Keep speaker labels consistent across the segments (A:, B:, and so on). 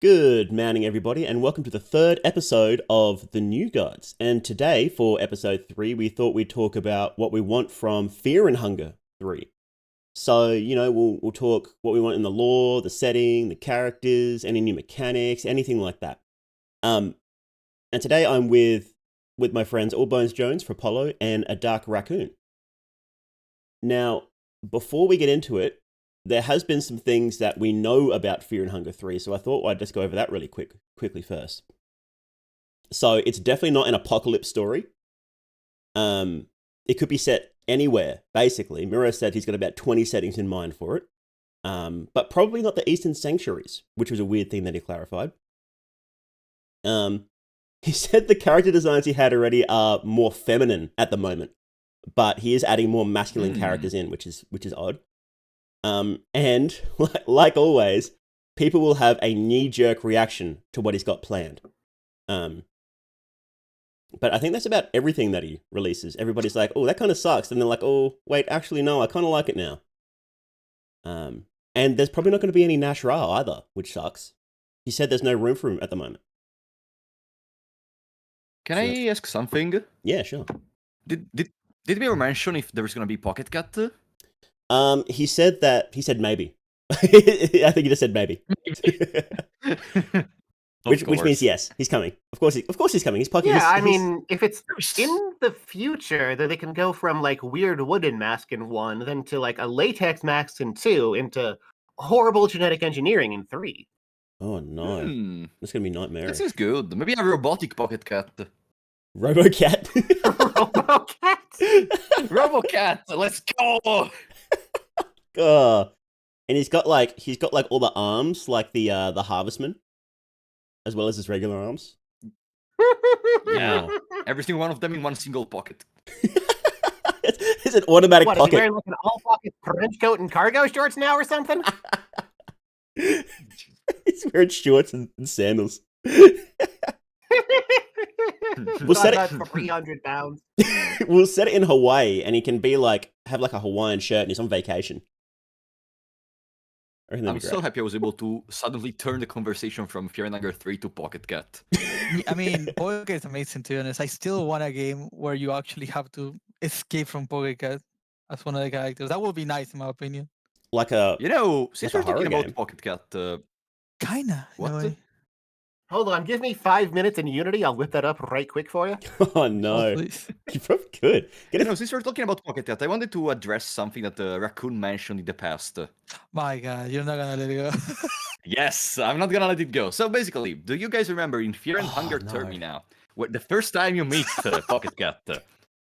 A: Good morning, everybody, and welcome to the third episode of The New Gods. And today, for episode 3, we thought we'd talk about what we want from Fear and Hunger 3. So, we'll talk what we want in the lore, the setting, the characters, any new mechanics, anything like that. And today I'm with my friends Allbones Jones for Apollo and a Dark Raccoon. Now, before we get into it, there has been some things that we know about Fear and Hunger 3, so I thought I'd just go over that really quickly first. So it's definitely not an apocalypse story. It could be set anywhere, basically. Miro said he's got about 20 settings in mind for it, but probably not the Eastern Sanctuaries, which was a weird thing that he clarified. He said the character designs he had already are more feminine at the moment, but he is adding more masculine characters in, which is odd. And like always, people will have a knee-jerk reaction to what he's got planned. But I think that's about everything that he releases. Everybody's like, oh, that kind of sucks. And they're like, oh, wait, actually, no, I kind of like it now. And there's probably not going to be any Nash Ra either, which sucks. He said there's no room for him at the moment.
B: Can I ask something?
A: Yeah, sure.
B: Did we mention if there's gonna be Pocket Cat?
A: He said maybe. I think he just said maybe. which means yes, he's coming. Of course he's coming. He's Pocket.
C: Yeah, I mean, if it's in the future, then they can go from like weird wooden mask in 1, then to like a latex mask in 2, into horrible genetic engineering in 3.
A: Oh no, it's gonna be nightmare.
B: This is good. Maybe a robotic Pocket Cat.
A: RoboCat.
C: RoboCat.
B: RoboCat. Let's go.
A: And he's got like all the arms, like the Harvestman, as well as his regular arms.
B: Yeah, every single one of them in one single pocket.
A: It's an automatic pocket.
C: Is he wearing like an all-pocket trench coat and cargo shorts now or something?
A: He's wearing shorts and sandals.
C: We'll set it for 300 pounds.
A: We'll set it in Hawaii, and he can be like have like a Hawaiian shirt, and he's on vacation.
B: I'm so happy I was able to suddenly turn the conversation from Fear and Hunger 3 to Pocket Cat.
D: I mean, Pocket Cat is amazing, to be honest. I still want a game where you actually have to escape from Pocket Cat as one of the characters. That would be nice, in my opinion.
A: Like a...
B: since we're talking about Pocket Cat...
D: Kinda.
B: What?
C: Hold on, give me 5 minutes in Unity. I'll whip that up right quick for you.
A: Oh, no. You probably could.
B: Since we're talking about Pocket Cat, I wanted to address something that Raccoon mentioned in the past.
D: My God, you're not gonna let it go.
B: Yes, I'm not gonna let it go. So basically, do you guys remember in Fear and Hunger Termina, where the first time you meet Pocket Cat,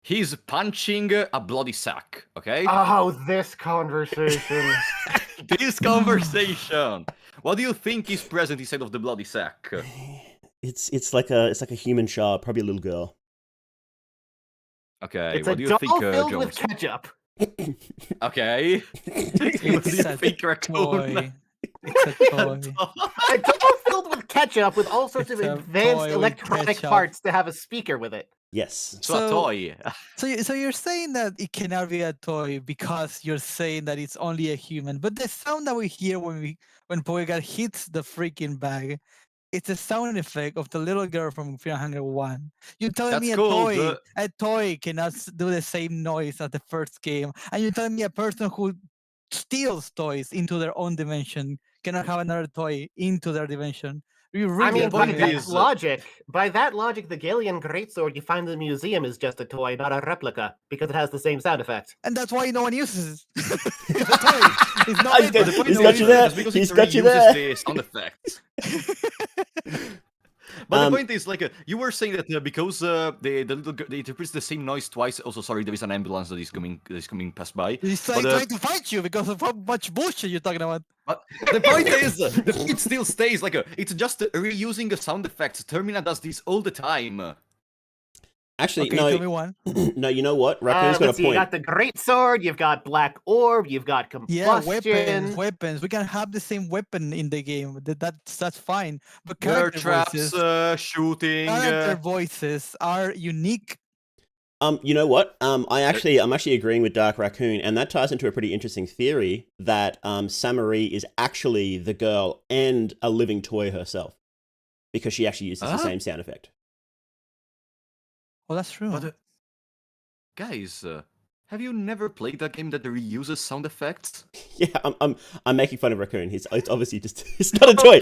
B: he's punching a bloody sack, okay?
C: Oh, this conversation.
B: This conversation. What do you think is present inside of the bloody sack?
A: It's like a human child, probably a little girl.
B: Okay,
C: it's
B: what do you think,
C: filled
B: Jones?
C: with ketchup.
B: Okay. What do you think, Raccoon?
D: It's a toy.
C: A doll filled with ketchup with all sorts of advanced electronic parts to have a speaker with it.
A: Yes.
B: So a toy.
D: So you're saying that it cannot be a toy because you're saying that it's only a human, but the sound that we hear when Pocket Cat hits the freaking bag, it's a sound effect of the little girl from Fear and Hunger 1. You're telling me a toy cannot do the same noise as the first game, and you're telling me a person who steals toys into their own dimension cannot have another toy into their dimension.
C: I mean, by that logic, the Galian Greatsword you find in the museum is just a toy, not a replica, because it has the same sound effect.
D: And that's why no one uses it. It's a toy. It's not
A: He's got you there. He's got you there.
B: The sound effects. But the point is, like, you were saying that because the little girl, it repeats the same noise twice. Also, sorry, there is an ambulance that is coming past by.
D: He's trying to fight you because of how much bullshit you're talking about.
B: But the point is, the point still stays. Like, it's just reusing a sound effect. Termina does this all the time.
A: Actually,
D: okay,
A: no.
D: Tell me one.
A: No, you know what? Raccoon's got a point.
C: You got the Great Sword, you've got Black Orb, you've got Combustion.
D: Yeah, weapons. We can have the same weapon in the game. That's fine. But
B: there are
D: character
B: traps,
D: voices,
B: shooting.
D: character voices are unique.
A: You know what? I'm actually agreeing with Dark Raccoon, and that ties into a pretty interesting theory that Samari is actually the girl and a living toy herself, because she actually uses the same sound effect.
D: Well, that's true.
B: But guys, have you never played that game that reuses sound effects?
A: Yeah, I'm making fun of Raccoon. It's obviously just it's not a toy.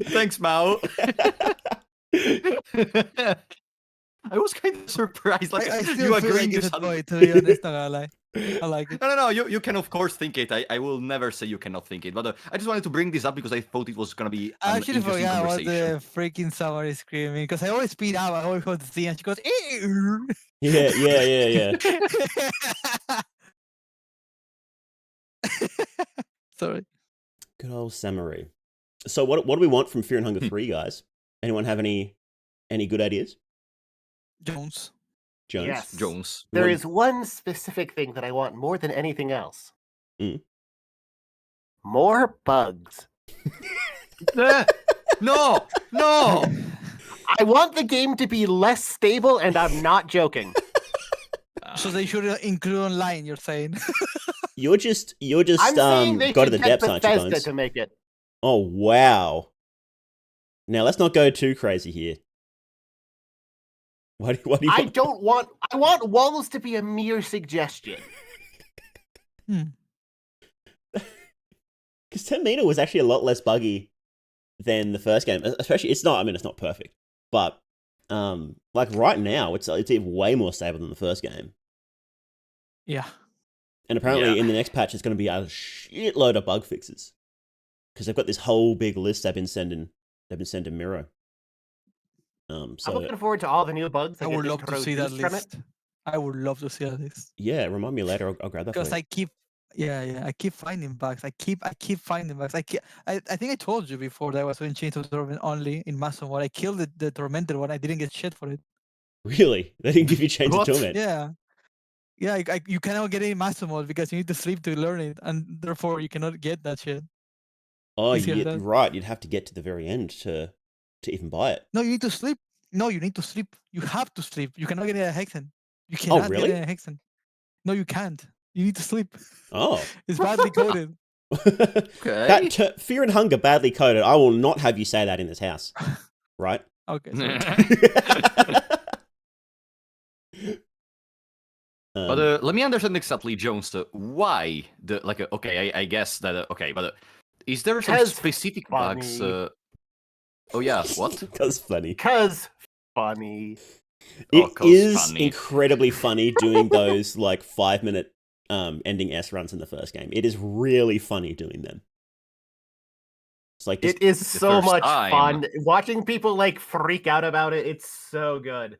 B: Thanks, Mao. I was kind of surprised. Like
D: I still
B: you
D: feel
B: agreeing
D: like it's a
B: to
D: toy, to be honest. Not gonna lie. I like it.
B: No. You can of course think it. I will never say you cannot think it. But I just wanted to bring this up because I thought it was gonna be
D: I
B: an
D: actually
B: interesting
D: forgot what
B: conversation.
D: the freaking Samari is screaming because I always speed up. I always want to see, and she goes, "Ew."
A: Yeah.
D: Sorry.
A: Good old Samari. So what do we want from Fear and Hunger 3, guys? Anyone have any good ideas?
D: Jones.
A: Jones?
C: Yes.
B: Jones.
C: There is one specific thing that I want more than anything else. More bugs.
B: No.
C: I want the game to be less stable, and I'm not joking.
D: So they should include online. You're saying?
A: You're just
C: I'm saying they
A: go to
C: should
A: the
C: get
A: depths, aren't you,
C: Bethesda
A: Bones?
C: to make it.
A: Oh wow! Now let's not go too crazy here. What do you
C: I
A: want?
C: don't want. I want walls to be a mere suggestion.
A: Because 10 meter was actually a lot less buggy than the first game. Especially, it's not. I mean, it's not perfect, but like right now, it's even way more stable than the first game.
D: Yeah.
A: And apparently,
B: Yeah.
A: in the next patch, it's going to be a shitload of bug fixes because they've got this whole big list they've been sending. They've been sending Miro.
C: I'm
A: So
C: looking forward to all the new bugs.
D: I
C: that get
D: would love to see that
C: introduced from it.
D: list. I would love to see that list
A: yeah, remind me later. I'll grab that for
D: because
A: you.
D: I keep, I keep finding bugs. I keep finding bugs. I think I told you before that I was doing Chains of Torment only in Master Mode. I killed the tormented one. I didn't get shit for it.
A: Really? They didn't give you Chains of
B: What?
A: Torment?
D: Yeah. Yeah, you cannot get it in Master Mode because you need to sleep to learn it, and therefore you cannot get that shit.
A: Oh,
D: You see
A: yeah,
D: that?
A: right. You'd have to get to the very end to even buy it.
D: No, you need to sleep. No, you need to sleep. You have to sleep. You cannot get it at Hexen. You cannot
A: really?
D: get it at Hexen. No, you can't. You need to sleep.
A: Oh.
D: It's badly coded.
B: Okay.
A: Fear and Hunger badly coded. I will not have you say that in this house. Right?
D: Okay. Sorry.
B: But let me understand exactly, Jones. Why the okay? I guess that okay, but is there some
C: 'Cause
B: specific
C: funny.
B: bugs? Oh yeah, what?
A: That's funny.
C: Cause funny.
A: It
B: 'Cause
A: is
B: funny.
A: incredibly funny doing those like 5-minute ending S runs in the first game. It is really funny doing them. It's like just,
C: It is
B: the
C: so
B: first
C: much
B: time.
C: fun. Watching people like freak out about it, it's so good.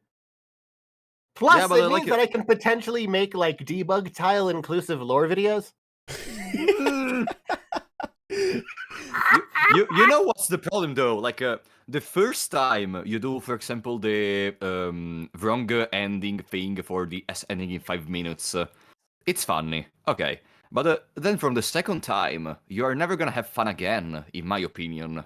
C: Plus,
B: Yeah, but
C: it
B: like
C: means that I can potentially make like debug tile inclusive lore videos.
B: You know what's the problem though? Like the first time you do, for example, the wrong ending thing for the S ending in 5 minutes, it's funny, okay. But then from the second time, you are never gonna have fun again, in my opinion.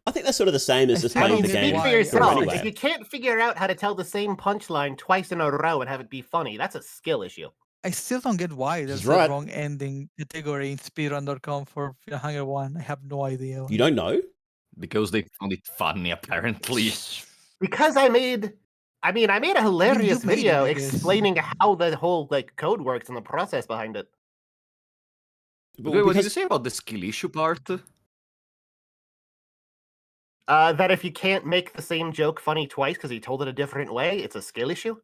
A: I think that's sort of the same as
D: I
A: just
D: still
A: playing
C: I
A: the
C: mean,
D: don't
A: game
C: speak for
D: why-
C: yourself.
A: anyway.
C: If you can't figure out how to tell the same punchline twice in a row and have it be funny, that's a skill issue.
D: I still don't get why there's
A: He's
D: a
A: right.
D: wrong ending category in speedrun.com for Fear and Hunger 1. I have no idea.
A: You don't know?
B: Because they found it funny, apparently.
C: Because I made a hilarious
D: made it,
C: video
D: I guess.
C: explaining how the whole like code works and the process behind it.
B: Wait, what did you
A: Because
B: say about the skill issue part?
C: That if you can't make the same joke funny twice because he told it a different way, it's a skill issue.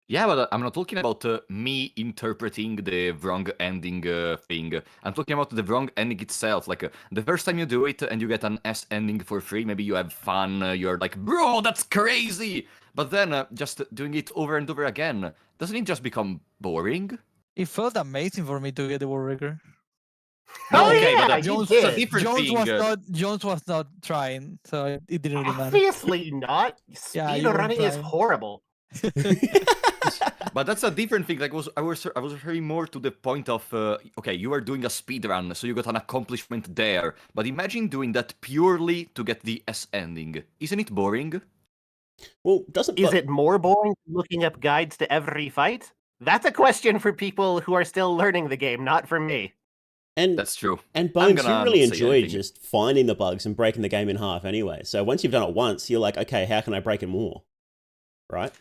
B: Yeah, but I'm not talking about me interpreting the wrong ending thing. I'm talking about the wrong ending itself. Like, the first time you do it and you get an S ending for free, maybe you have fun, you're like, bro, that's crazy! But then, just doing it over and over again, doesn't it just become boring?
D: It felt amazing for me to get the War Rigger.
C: Oh,
B: okay,
C: yeah,
B: but
C: you
D: Jones,
B: it's a
C: did.
B: different
D: Jones
B: thing.
D: was not trying, so it didn't really matter.
C: Obviously not.
D: Yeah,
C: Speed
D: you weren't
C: running is
D: trying.
C: horrible.
B: But that's a different thing. Like, I was referring more to the point of okay, you are doing a speed run, so you got an accomplishment there. But imagine doing that purely to get the S ending. Isn't it boring?
A: Well, doesn't
C: Is it more boring looking up guides to every fight? That's a question for people who are still learning the game, not for me.
A: and
B: That's true.
A: and
B: I'm
A: Bones, you
B: gonna
A: really
B: not say
A: enjoy
B: anything.
A: just finding the bugs and breaking the game in half anyway. So once you've done it once, you're like, okay, how can I break it more? Right?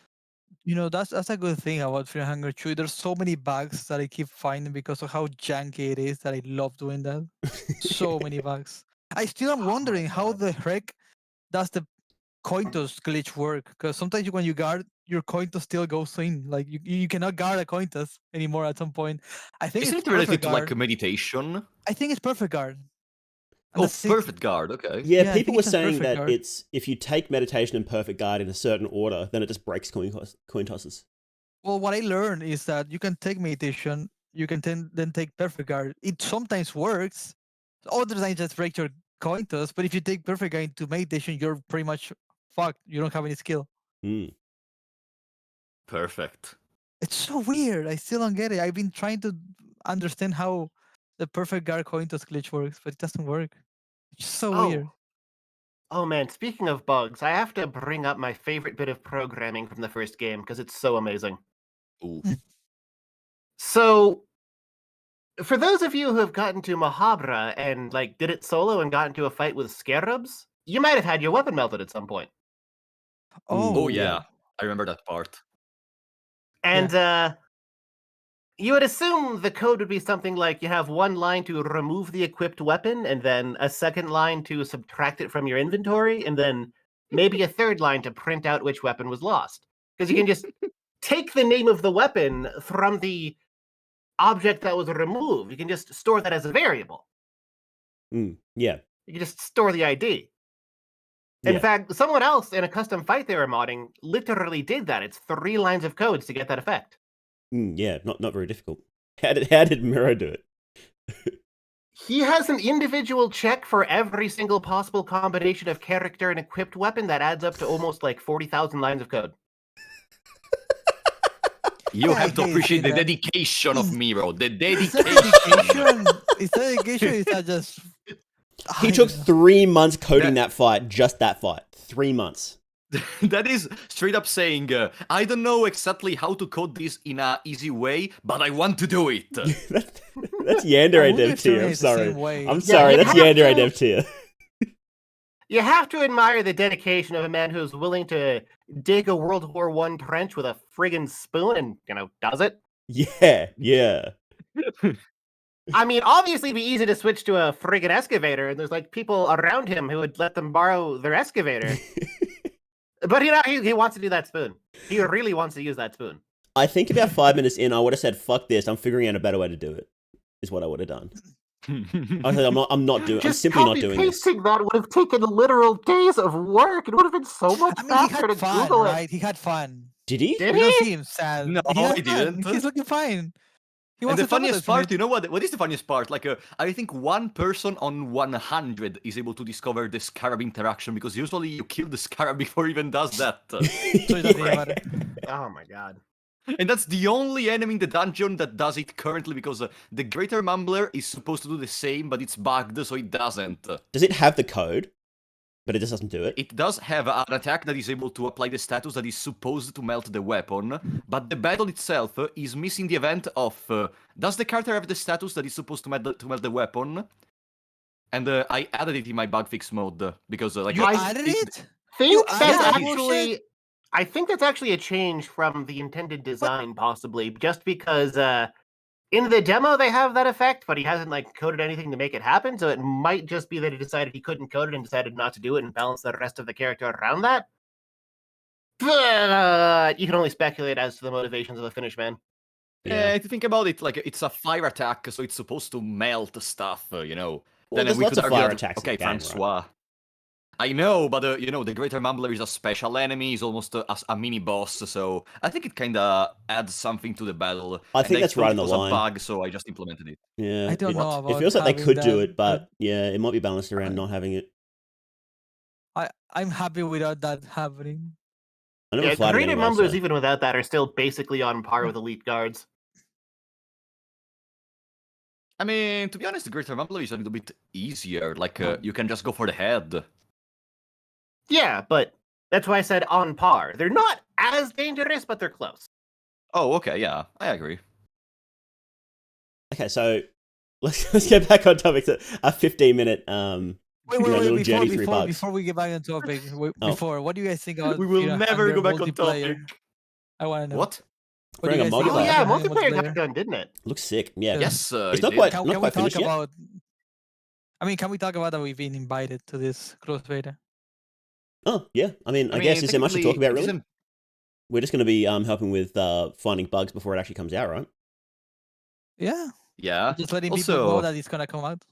D: You know, that's a good thing about Fear and Hunger 2. There's so many bugs that I keep finding because of how janky it is that I love doing that. So many bugs. I still am
C: Oh my
D: wondering how
C: God.
D: the heck does the coin toss glitch work? Because sometimes when you guard, your coin toss still goes in. Like you cannot guard a coin toss anymore at some point. I think
B: Isn't
D: it's
B: it related
D: perfect
B: to
D: guard.
B: like meditation?
D: I think it's perfect guard. And
B: Oh,
D: that's it.
B: perfect guard. Okay.
A: Yeah,
D: Yeah, I
A: people
D: think
A: were
D: it's just
A: saying
D: perfect
A: that
D: guard.
A: it's if you take meditation and perfect guard in a certain order, then it just breaks coin tosses.
D: Well, what I learned is that you can take meditation, you can then take perfect guard. It sometimes works. Other times just break your coin toss, but if you take perfect guard into meditation, you're pretty much fucked. You don't have any skill.
A: Mm.
B: Perfect.
D: It's so weird. I still don't get it. I've been trying to understand how the perfect guard coin toss glitch works, but it doesn't work. It's so weird.
C: Oh man, speaking of bugs, I have to bring up my favorite bit of programming from the first game because it's so amazing.
B: Ooh.
C: So, for those of you who have gotten to Mahabra and like did it solo and got into a fight with scarabs, you might have had your weapon melted at some point.
B: Oh
A: yeah.
B: yeah, I remember that part.
C: And you would assume the code would be something like you have one line to remove the equipped weapon, and then a second line to subtract it from your inventory, and then maybe a third line to print out which weapon was lost. Because you can just take the name of the weapon from the object that was removed. You can just store that as a variable.
A: Yeah.
C: You can just store the ID. In
A: Yeah.
C: fact, someone else in a custom fight they were modding literally did that. It's 3 lines of codes to get that effect.
A: Yeah, not very difficult. How did Miro do it?
C: He has an individual check for every single possible combination of character and equipped weapon that adds up to almost like 40,000 lines of code.
B: You
D: Yeah, I
B: have to
D: hate
B: appreciate the
D: seeing that.
B: dedication of Miro. The
D: Is that
B: dedication.
D: dedication? Is that dedication? Is that just?
A: He
D: I
A: took
D: don't know.
A: 3 months coding that fight, just that fight. 3 months.
B: That is straight up saying, I don't know exactly how to code this in a easy way, but I want to do it.
A: That's Yandere
D: I wonder
A: dev
D: if they're
A: tier.
D: in
A: I'm
D: the
A: sorry.
D: same way.
A: I'm
C: Yeah,
A: sorry.
C: you
A: That's
C: have
A: Yandere
C: to-
A: dev tier.
C: You have to admire the dedication of a man who's willing to dig a World War I trench with a friggin' spoon and, does it.
A: Yeah.
C: I mean, obviously it'd be easy to switch to a friggin' excavator, and there's like people around him who would let them borrow their excavator. But he wants to do that spoon. He really wants to use that spoon.
A: I think about 5 minutes in, I would have said, "Fuck this! I'm figuring out a better way to do it." Is what I would have done. I said, I'm not doing. I'm
C: Just
A: simply not doing this.
C: copy-pasting that would have taken literal days of work. It would have been so much
D: I mean, he
C: faster
D: had
C: to
D: fun,
C: Google
D: right? He had fun.
A: Did he?
C: Did
D: We don't
C: he?
D: see him sad.
B: No,
D: he had
B: he
D: fun.
B: didn't.
D: He's looking fine. He
B: And
D: wants
B: the
D: to talk about
B: funniest
D: this, and
B: part, you know what is the funniest part? Like, I think 1 person on 100 is able to discover the scarab interaction, because usually you kill the scarab before it even does that.
D: So it doesn't even matter.
C: Oh my god.
B: And that's the only enemy in the dungeon that does it currently, because the Greater Mumbler is supposed to do the same, but it's bugged, so it doesn't.
A: Does it have the code? But it just doesn't do it.
B: It does have an attack that is able to apply the status that is supposed to melt the weapon, but the battle itself is missing the event of does the character have the status that is supposed to melt the weapon? And I added it in my bug fix mode because like
D: You
C: I
D: added it?
C: Think
D: added
C: that's
D: that
C: actually
D: bullshit?
C: I think that's actually a change from the intended design, possibly, just because in the demo they have that effect, but he hasn't like coded anything to make it happen, so it might just be that he decided he couldn't code it and decided not to do it and balance the rest of the character around that. But you can only speculate as to the motivations of the Finnish man.
A: Yeah.
B: if you think about it, like it's a fire attack, so it's supposed to melt stuff, you know.
A: Well,
B: Then
A: there's
B: we
A: lots
B: could
A: of
B: argue
A: fire
B: that,
A: attacks in
B: okay,
A: the game, right?
B: Francois. I know, but you know, the Greater Mumbler is a special enemy. He's almost a mini boss, so I think it kind of adds something to the battle.
A: I think that's right in
B: It
A: the
B: was
A: line.
B: a bug, so I just implemented it.
A: Yeah.
D: I don't know
A: It
D: about
A: feels like they
D: having
A: could do
D: that,
A: it, but yeah, it might be balanced around
D: I-
A: not having it.
D: I'm happy without that happening.
A: I never
C: Yeah,
A: flighted
C: creative
A: anyway.
C: mumblers,
A: So.
C: even without that, are still basically on par with elite guards.
B: I mean, to be honest, the Greater Mumbler is a little bit easier. Like, you can just go for the head.
C: Yeah, but that's why I said on par. They're not as dangerous, but they're close.
B: Oh, okay, yeah, I agree.
A: Okay, so let's get back on topic to a 15-minute
D: Wait,
A: little
D: before,
A: journey through bugs.
D: before we get back on topic,
A: Oh.
D: before, what do you guys think about
B: We will
D: Fear
B: never
D: Hunger
B: go back on
D: multiplayer?
B: topic.
D: I want to know.
B: What?
D: What do you
A: Wearing a
D: guys think
A: mod
C: Oh
D: about
A: pack.
C: yeah,
D: Fear Hunger
C: multiplayer got
D: multiplayer?
C: done, didn't it?
A: Looks sick. Yeah.
B: Yes,
A: It's
B: it
A: not
B: did.
A: quite
D: Can
A: not
D: we
A: quite
D: talk
A: finished yet.
D: about? I mean, can we talk about that we've been invited to this closed beta?
A: Oh yeah. I mean,
B: I
A: guess
B: mean,
A: is there much to talk
B: technically,
A: about
B: it
A: really?
B: isn't-
A: We're just going to be helping with finding bugs before it actually comes out, right?
D: Yeah,
B: Yeah.
D: just letting people know
B: Also,
D: that it's gonna come out.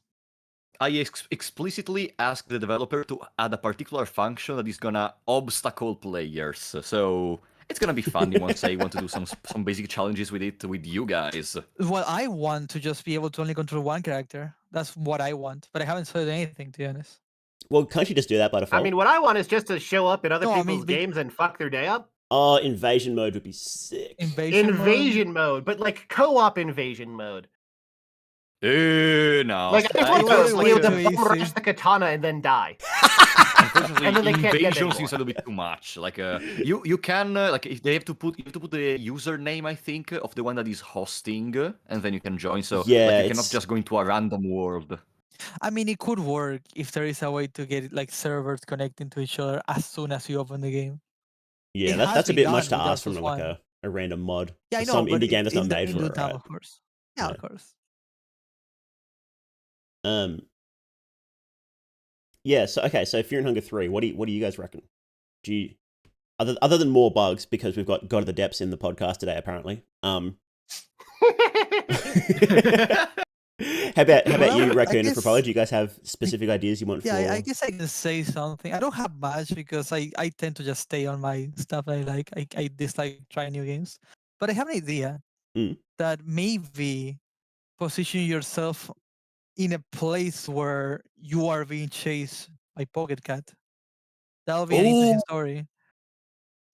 B: I explicitly asked the developer to add a particular function that is gonna obstacle players. So it's gonna be fun once I want to do some basic challenges with it with you guys.
D: Well, I want to just be able to only control one character. That's what I want, but I haven't said anything, to be honest.
A: Well, can't you just do that by default?
C: I mean, what I want is just to show up in other
D: No, I
C: people's
D: mean,
C: games and fuck their day up.
A: Oh, invasion mode would be sick.
C: Invasion mode, but like co-op invasion mode.
B: No.
C: Like I just want
D: wait,
C: to
D: wait,
C: be able to
D: wait,
C: bum
D: wait,
C: rush the katana and then die.
B: Unfortunately,
C: And then they can't get
B: invasion
C: anymore.
B: seems a little bit too much. Like, you can like if they have to put the username, I think, of the one that is hosting, and then you can join. So
A: Yeah,
B: like you cannot
A: it's-
B: just go into a random world.
D: I mean, it could work if there is a way to get like servers connecting to each other as soon as you open the game.
A: Yeah,
D: It has
A: that's a
D: been
A: bit much to
D: done with
A: ask from
D: Dark
A: like
D: Souls 1.
A: a random mod.
D: Yeah, I
A: For
D: know,
A: some
D: but
A: indie game that's not
D: in the
A: made for
D: new
A: it,
D: time,
A: right?
D: of course. Yeah,
A: Yeah.
D: of course.
A: Yeah. So okay. So Fear and Hunger 3. What do you guys reckon? Do you other than more bugs because we've got God of the Depths in the podcast today apparently. How about
D: Well,
A: you,
D: I
A: Raccoon and
D: guess-
A: Propeller? Do you guys have specific ideas you want
D: Yeah,
A: for?
D: I guess I can say something. I don't have much because I tend to just stay on my stuff I like. I dislike trying new games. But I have an idea
A: Mm.
D: that maybe position yourself in a place where you are being chased by Pocket Cat. That'll be an interesting story.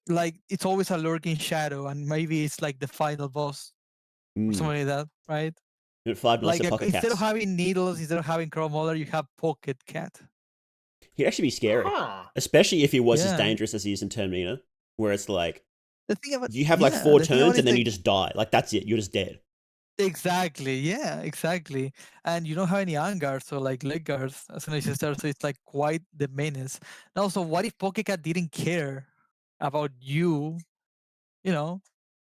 D: Like it's always a lurking shadow, and maybe it's like the final boss or
A: Mm.
D: something like that, right?
A: 5 minutes
D: Like
A: of Pocket
D: instead
A: Cats.
D: of having needles, instead of having Chrome Molar, you have Pocket Cat.
A: He'd actually be scary,
C: Huh.
A: especially if he was as
D: Yeah.
A: dangerous as he is in Terminator, where it's like
D: The thing about
A: you have like
D: yeah,
A: 4
D: the thing about
A: turns
D: it
A: and then
D: is
A: you just die. Like that's it. You're just dead.
D: exactly, yeah, exactly. And you don't have any arm guards or like leg guards as soon as you start, so it's like quite the menace. And also, what if Pocket Cat didn't care about you,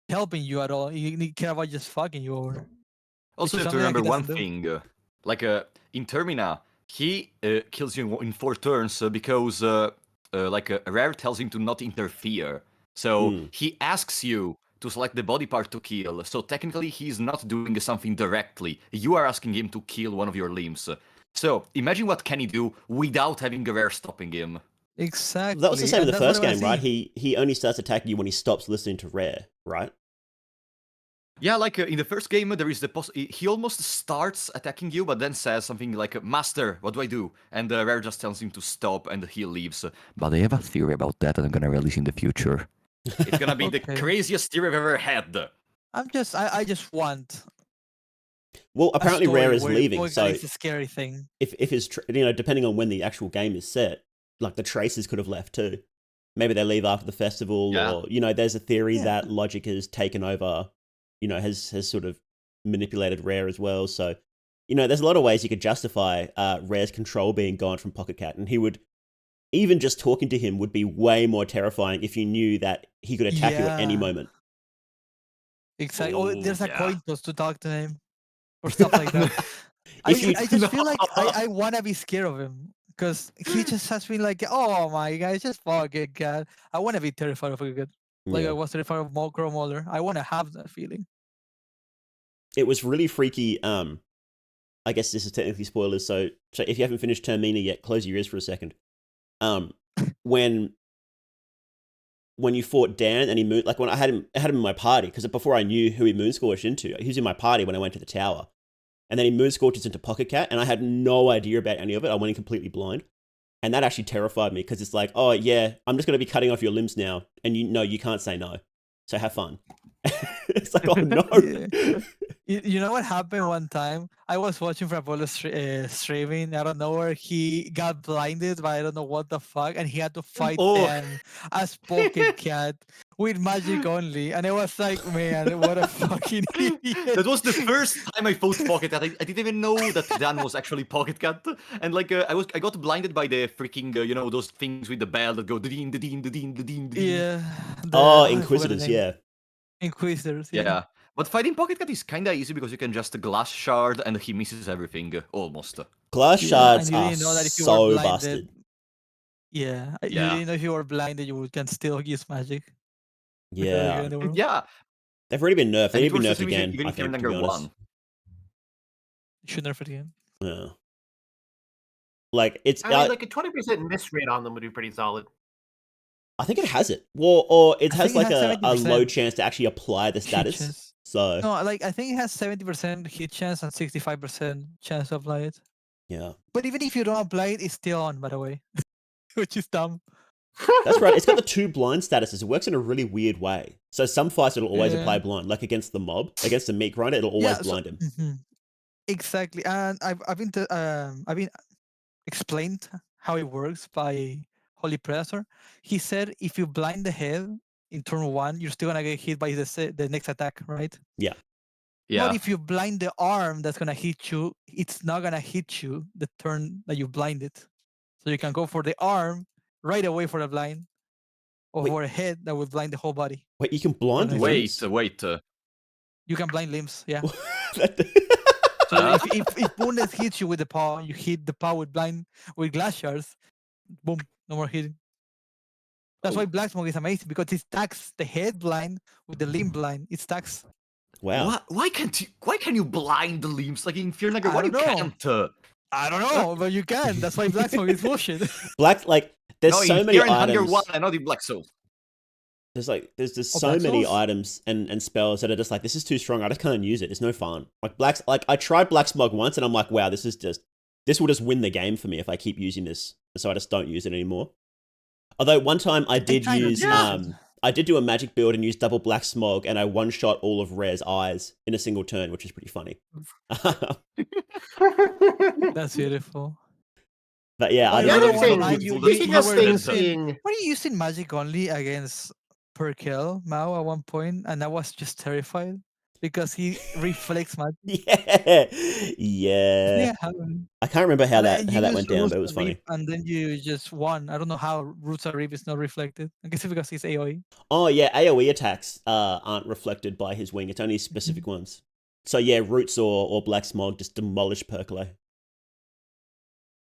D: helping you at all? He didn't care about just fucking you over.
B: Also,
D: Which
B: you
D: is
B: have to
D: something that he
B: remember one
D: doesn't do.
B: thing. Like in Termina, he kills you in 4 turns because Rare tells him to not interfere. So
A: Mm.
B: he asks you to select the body part to kill. So technically, he's not doing something directly. You are asking him to kill one of your limbs. So imagine what can he do without having a Rare stopping him.
D: Exactly.
A: That was the same in
D: and
A: the
D: that's what
A: first
D: I wanna
A: game, right?
D: see.
A: He only starts attacking you when he stops listening to Rare, right?
B: Yeah, like in the first game, there is he almost starts attacking you, but then says something like, "Master, what do I do?" And Rare just tells him to stop, and he leaves. But I have a theory about that, and I'm gonna release in the future. It's gonna be the
D: Okay.
B: craziest theory I've ever had.
D: I just want
A: Well,
D: a
A: apparently
D: story
A: Rare is
D: where
A: leaving,
D: Pocket
A: so
D: Cat is a scary thing.
A: if his depending on when the actual game is set, like the Tracers could have left too. Maybe they leave after the festival,
B: Yeah.
A: or there's a theory
D: Yeah.
A: that Logic has taken over, has sort of manipulated Rare as well. So, there's a lot of ways you could justify Rare's control being gone from Pocket Cat, and he would even just talking to him would be way more terrifying if you knew that he could attack you at any
D: Yeah.
A: moment.
D: Exactly.
B: Oh,
D: There's a
B: yeah.
D: coin toss to talk to him or stuff like that.
A: If you-
D: I just feel like I want to be scared of him because he just has been like, oh my god, it's just Pocket Cat. I want to be terrified of Pocket Cat. Like
A: Yeah.
D: I was terrified of Mokro Molar. I want to have that feeling.
A: It was really freaky. I guess this is technically spoilers, so if you haven't finished Termina yet, close your ears for a second. When you fought Dan and he when I had him in my party, because before I knew who he moonscorched into, he was in my party when I went to the tower, and then he moonscorches into Pocket Cat, and I had no idea about any of it. I went in completely blind, And that actually terrified me because it's like, oh yeah, I'm just going to be cutting off your limbs now. And you can't say no. So have fun. It's like, oh no.
D: Yeah. You know what happened one time? I was watching Frapolo streaming. I don't know where he got blinded, but I don't know what the fuck, and he had to fight
B: Oh.
D: them as Pocket Cat with magic only. And I was like, man, what a fucking idiot!
B: That was the first time I fought Pocket Cat. I didn't even know that Dan was actually Pocket Cat. And like I got blinded by the freaking those things with the bell that go the deen.
D: Yeah.
A: Oh,
D: I forgot the
A: Inquisitors,
D: name.
A: yeah.
D: Inquisitors.
B: Yeah. But fighting Pocket Cat is kinda easy because you can just glass shard and he misses everything almost.
A: Glass
D: Yeah,
A: shards
D: and you
A: are
D: didn't know that if you were
A: so
D: blinded.
A: busted.
D: Yeah, you
B: Yeah.
D: didn't know if you were blinded, you can still use magic. with the
A: Yeah.
D: in the world.
B: Yeah.
A: They've already been nerfed. They
B: And
A: need
B: it
A: to be
B: works the
A: nerfed
B: same
A: again,
B: even
A: I
B: if you're
A: think,
B: in
A: to be
B: Anger
A: honest.
B: 1.
D: You should nerf it again.
A: Yeah. Like, it's...
C: I mean, like a 20% miss rate on them would be pretty solid.
A: I think it has it. Well, or it
D: I
A: has
D: think it
A: like
D: has
A: a low
D: 70%
A: chance to actually apply the
D: hit
A: status.
D: chance.
A: So,
D: No, like I think it has 70% hit chance and 65% chance to apply it.
A: yeah.
D: But even if you don't apply it, it's still on, by the way. Which is dumb.
A: That's right. It's got the 2 blind statuses. It works in a really weird way. So some fights it'll always
D: Yeah.
A: apply blind. Like against the mob, against the meat grinder, it'll always blind him.
D: Mhm. Exactly. And I've been explained how it works by Holy Predator. He said if you blind the head in turn 1, you're still gonna get hit by the next attack, right?
A: Yeah.
B: Yeah.
D: But if you blind the arm that's gonna hit you, it's not gonna hit you the turn that you blind it. So you can go for the arm right away for the blind, or
A: Wait.
D: for a head that will blind the whole body.
A: Wait, you can blind
D: Wait,
A: limbs?
B: Wait.
D: You can blind limbs, yeah.
A: That-
D: So if Bundes hits you with the paw, you hit the paw with glass shards, boom, no more hitting. That's why Black Smoke is amazing because it stacks the head blind with the limb blind. It stacks.
A: wow.
B: Why can you blind the limbs? Like in Fear and Anger
D: I
B: 1 you
D: don't know.
B: can't.
D: I don't know, but you can. That's why Black Smoke is bullshit.
A: Black, like, there's
B: No,
A: so
B: in
A: many
B: Fear and Hunger
A: items.
B: 1 and not in Black Soul.
A: There's just
D: Oh,
A: so
D: Black
A: many
D: Souls?
A: items and spells that are just like, this is too strong. I just can't use it. It's no fun. Like I tried Black Smog once and I'm like, wow, this will just win the game for me if I keep using this. So I just don't use it anymore. Although one time I did
D: kind of
A: use,
D: did.
A: I did do a magic build and use double Black Smog and I one-shot all of Rare's eyes in a single turn, which is pretty funny.
D: That's beautiful.
A: But yeah, I
D: Well,
C: The
A: don't
C: other
A: know.
C: thing,
B: Beautiful.
C: speaking of
B: That's
C: things
B: better.
C: being
D: Were you using magic only against Perkel Mao at one point, and I was just terrified because he reflects magic.
A: Yeah. Yeah.
D: Yeah,
A: I can't remember how
D: and you
A: that
D: use
A: went down,
D: Roots
A: but it was
D: of
A: funny.
D: Reap, and then you just won. I don't know how Roots of Reap is not reflected. I guess it's because it's AoE.
A: Oh yeah, AoE attacks aren't reflected by his wing. It's only specific ones. So yeah, Roots or Black Smog just demolish Percolate.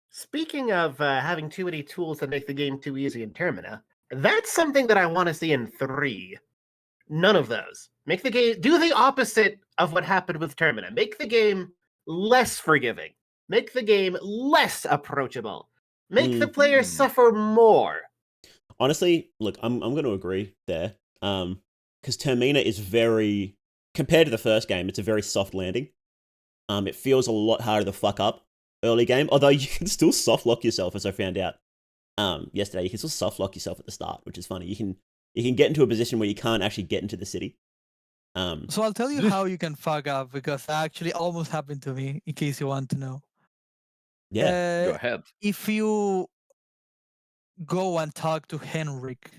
C: Speaking of having too many tools that make the game too easy in Termina, that's something that I want to see in 3. None of those. Make the game do the opposite of what happened with Termina. Make the game less forgiving. Make the game less approachable. Make the player suffer more.
A: Honestly, look, I'm going to agree there. Because Termina is very, compared to the first game, it's a very soft landing. It feels a lot harder to fuck up early game, although you can still soft lock yourself, as I found out yesterday. You can still soft lock yourself at the start, which is funny. You can get into a position where you can't actually get into the city.
D: So I'll tell you how you can fuck up because that actually almost happened to me. In case you want to know.
A: Yeah.
B: Go ahead.
D: If you go and talk to Henrik,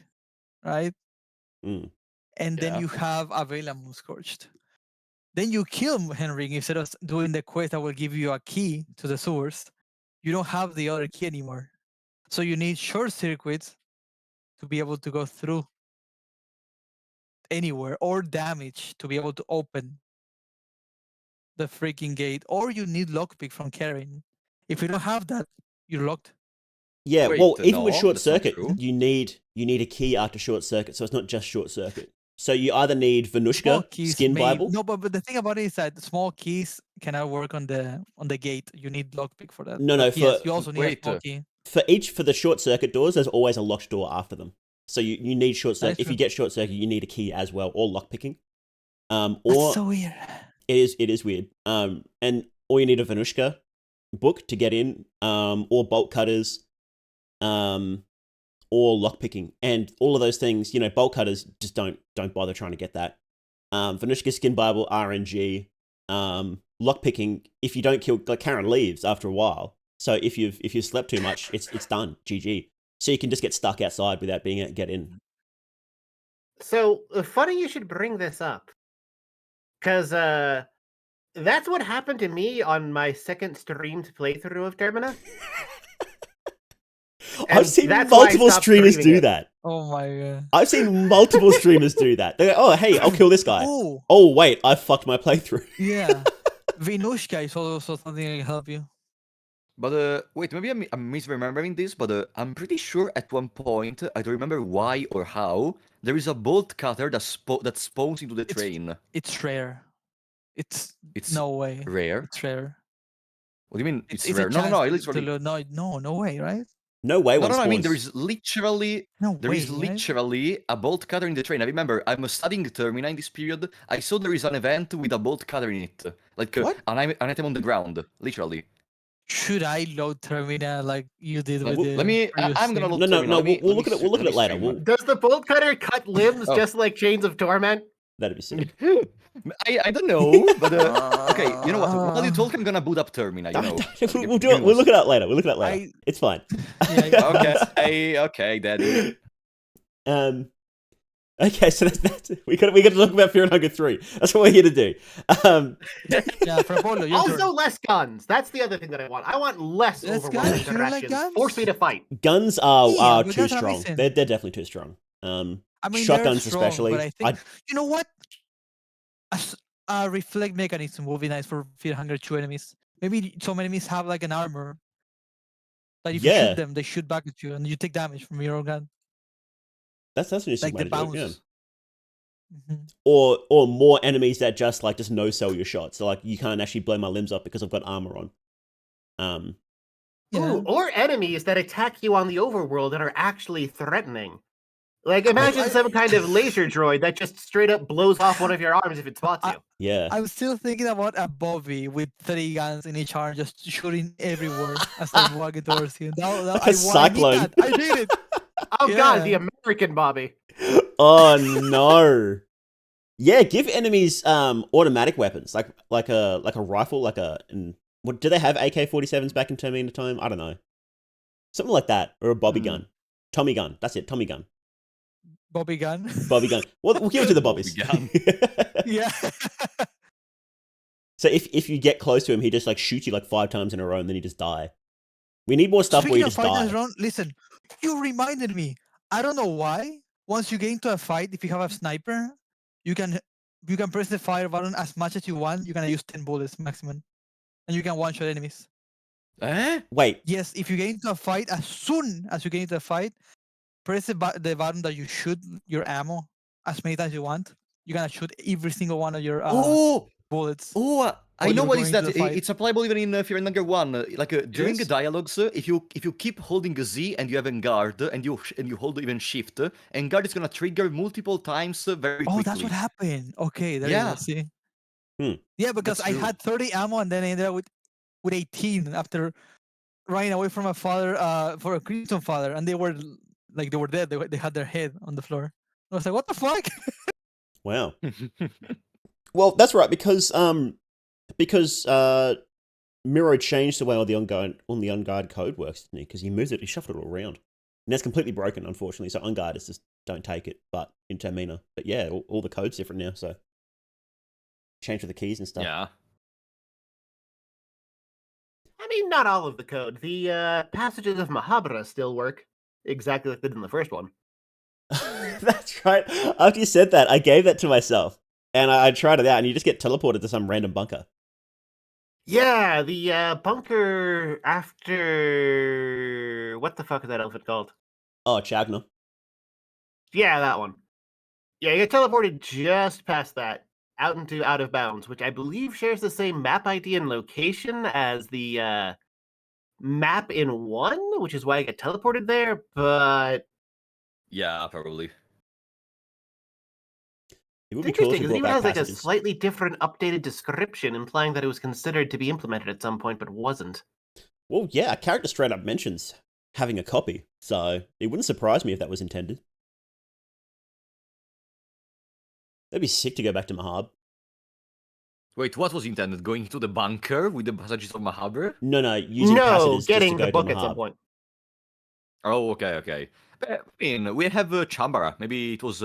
D: right?
A: Mm.
D: And then
B: Yeah.
D: you have Avela Scorched. Then you kill Henrik instead of doing the quest that will give you a key to the source. You don't have the other key anymore. So you need short circuits to be able to go through anywhere, or damage to be able to open the freaking gate, or you need lockpick from Karen. If you don't have that, you're locked.
A: Yeah,
B: Wait,
A: well, even with
B: no,
A: short
B: that's not
A: circuit,
B: true.
A: you need a key after short circuit, so it's not just short circuit. So you either need Venushka, Skin Bible.
D: No, but the thing about it is that small keys cannot work on the gate. You need lockpick for that.
A: No,
D: But
A: no,
D: yes,
A: for-
D: you also need
B: wait,
D: a small key.
A: For the short circuit doors, there's always a locked door after them. So you need short
D: That is
A: circuit. If you
D: true.
A: get short circuit, you need a key as well, or lockpicking.
D: That's
A: Or
D: so weird.
A: it is weird. And or you need a Venushka book to get in, or bolt cutters. or lockpicking, and all of those things. You know, bolt cutters just don't bother trying to get that. Venushka Skin Bible RNG, lockpicking. If you don't kill, like Karen leaves after a while. So if you've slept too much, it's done. GG. So you can just get stuck outside without being able to get in.
C: So funny you should bring this up, because that's what happened to me on my second streamed playthrough of Termina.
A: I've
C: And
A: seen
C: that's why I
A: multiple
C: stopped
A: streamers
C: streaming
A: do
C: it.
A: that.
D: Oh my god.
A: I've seen multiple streamers do that. They go, oh, hey, I'll kill this guy.
D: Oh,
A: Oh, wait, I fucked my playthrough.
D: yeah. Venushka is also something that can help you.
B: But wait, maybe I'm misremembering this, but I'm pretty sure at one point, I don't remember why or how, there is a bolt cutter that spawns into the train.
D: It's rare. It's
B: It's
D: no way.
B: rare?
D: It's rare.
B: What do you mean it's
D: a
B: rare? No,
D: chance
B: I
D: to
B: literally...
D: load. No way, right?
A: No way
B: No,
A: one
B: I mean,
A: spawns.
B: there is
D: Right?
B: literally a bolt cutter in the train. I remember, I'm studying Termina in this period. I saw there is an event with a bolt cutter in it. Like,
A: What?
B: an item on the ground, literally.
D: Should I load Termina like you did with the
B: Let me...
D: previous
B: I'm gonna
D: thing?
B: look
A: No,
B: Termina. Let me-
A: we'll
B: let
A: look
B: me
A: at it. We'll look at
B: let
A: it
B: me
A: later.
B: stream.
C: Does the bolt cutter cut limbs
B: Oh.
C: just like Chains of Torment?
A: That'd be sick.
B: I don't know, but okay, you know what? While you talk, I'm gonna boot up Termina. You know,
A: We'll do it. We'll look it up later.
D: I-
A: It's fine.
B: Okay, okay, Daddy.
A: Okay, so that's we got to talk about Fear and Hunger 3. That's what we're here to do.
D: Yeah, for Apollo, your
C: Also,
D: turn.
C: less guns. That's the other thing that I want. I want less
D: Less
C: Overworld
D: guns? You don't like
C: interactions.
D: guns?
C: Force me to fight.
A: Guns are
D: Yeah, but
A: too
D: that's
A: strong.
D: amazing.
A: They're definitely too strong.
D: I mean,
A: shotguns
D: they're strong,
A: especially.
D: But I think you know what? A reflect mechanism will be nice for Fear Hunger 2 enemies. Maybe some enemies have like an armor that if you
A: Yeah.
D: shoot them, they shoot back at you, and you take damage from your own gun,
A: That's an interesting
D: like
A: way
D: the
A: to do it. Yeah.
D: bounce. Mhm.
A: Or more enemies that just no sell your shots. So like you can't actually blow my limbs up because I've got armor on.
D: Yeah.
C: Ooh, or enemies that attack you on the overworld and are actually threatening. Like, imagine some kind of laser droid that just straight up blows off one of your arms if it spots you.
A: Yeah.
D: I'm still thinking about a Bobby with 3 guns in each arm, just shooting everywhere as I'm walking towards you.
A: Like a cyclone.
D: I did it.
C: Oh god, the
D: Yeah.
C: American Bobby.
A: Oh no. Yeah, give enemies automatic weapons like a rifle, what do they have AK-47s back in Terminator time? I don't know. Something like that, or a Bobby gun. Tommy gun. That's it, Tommy gun.
D: Bobby gun.
A: Bobby gun. Well, we'll give it to the Bobbies.
B: Bobby
D: Yeah.
A: So if you get close to him, he just shoots you 5 times in a row and then you just die. We need more stuff where
D: Speaking
A: you
D: of
A: just
D: fighting
A: die.
D: around, listen, you reminded me. I don't know why. Once you get into a fight, if you have a sniper, you can press the fire button as much as you want. You're gonna use 10 bullets maximum, and you can one-shot enemies.
B: Eh?
A: Wait,
D: Yes, if you get into a fight, as soon as you get into a fight, press the button that you shoot your ammo as many times you want. You're gonna shoot every single one of your bullets.
B: I know
D: you're
B: what is
D: going
B: that.
D: to the fight.
B: It's applicable even in Fear and Hunger 1. During the
A: Yes.
B: dialogues, if you keep holding a Z and you have Engard and you hold even Shift, Engard is gonna trigger multiple times very quickly.
D: Oh, that's what happened. Okay, there
B: Yeah.
D: you go. See.
A: Hmm.
D: Yeah, because
B: That's
D: I
B: true.
D: had 30 ammo and then I ended up with 18 after running away from a father for a Crimson Father, and they were dead. They had their head on the floor. I was like, what the fuck?
A: wow. Well, that's right because Miro changed the way all the unguard code works, didn't he? Because he moved it, he shuffled it all around. And that's completely broken, unfortunately. So unguarders just don't take it, but in Termina. But yeah, all the code's different now, so change with the keys and stuff.
B: Yeah.
C: I mean, not all of the code. The passages of Mahabharata still work exactly like they did in the first one.
A: That's right. After you said that, I gave that to myself. And I tried it out, and you just get teleported to some random bunker.
C: Yeah, the bunker after... What the fuck is that elephant called?
A: Oh, Chagna.
C: Yeah, that one. Yeah, you get teleported just past that, out into Out of Bounds, which I believe shares the same map ID and location as the map in 1, which is why I get teleported there, but...
B: Yeah, probably.
A: It would
C: It's
A: be cool if
C: interesting,
A: you
C: because it
A: brought
C: even
A: back
C: has like a
A: passages.
C: slightly different updated description, implying that it was considered to be implemented at some point, but wasn't.
A: Well, yeah, a character straight up mentions having a copy. So it wouldn't surprise me if that was intended. That'd be sick to go back to Mahab.
B: Wait, what was intended? Going to the bunker with the passages of Mahabharata?
A: No, using
C: No,
A: passages just to
C: getting
A: go
C: the
A: to
C: book at some
A: Mahab.
C: point.
B: Oh, okay. But, I mean, we have Chambara. Maybe it was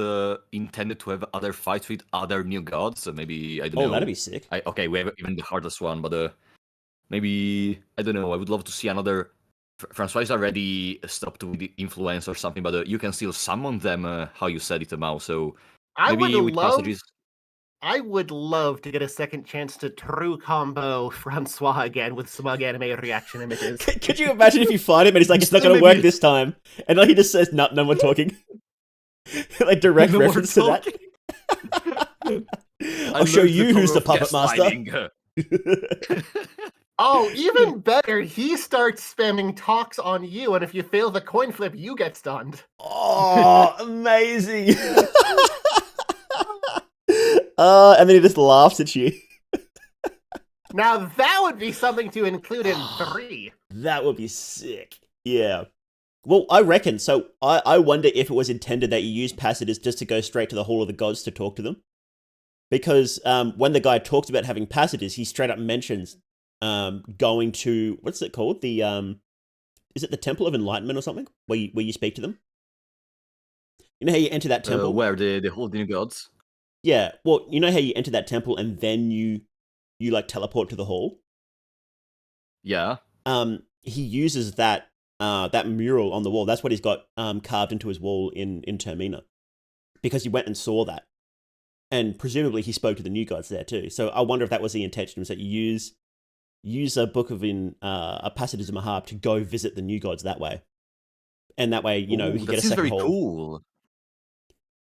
B: intended to have other fights with other new gods. So maybe, I don't know.
A: Oh, that'd be sick.
B: Okay, we have even the hardest one, but maybe, I don't know. I would love to see another. Francois is already stopped with the influence or something, but you can still summon them, how you said it, Mao. So maybe with passages.
C: I would love to get a second chance to true combo Francois again with smug anime reaction images.
A: Could you imagine if you fight him and he's like, it's not going to work this time? And then he just says, no more talking. Like direct reference to that. I'll show you who's the puppet master.
C: Oh, even better, he starts spamming talks on you, and if you fail the coin flip, you get stunned.
A: Oh, amazing. And then he just laughs at you.
C: Now that would be something to include in 3.
A: That would be sick. Yeah. Well, I reckon. So I wonder if it was intended that you use passages just to go straight to the Hall of the Gods to talk to them. Because when the guy talks about having passages, he straight up mentions going to, what's it called? The is it the Temple of Enlightenment or something? Where you speak to them? You know how you enter that temple?
B: Where the whole new gods?
A: Yeah. Well, you know how you enter that temple and then you like teleport to the hall?
B: Yeah.
A: He uses that mural on the wall. That's what he's got carved into his wall in Termina. Because he went and saw that. And presumably he spoke to the new gods there too. So I wonder if that was the intention, was that you use a book of a Passages of Mahab to go visit the new gods that way. And that way, you know, you get a second hole.
B: Cool.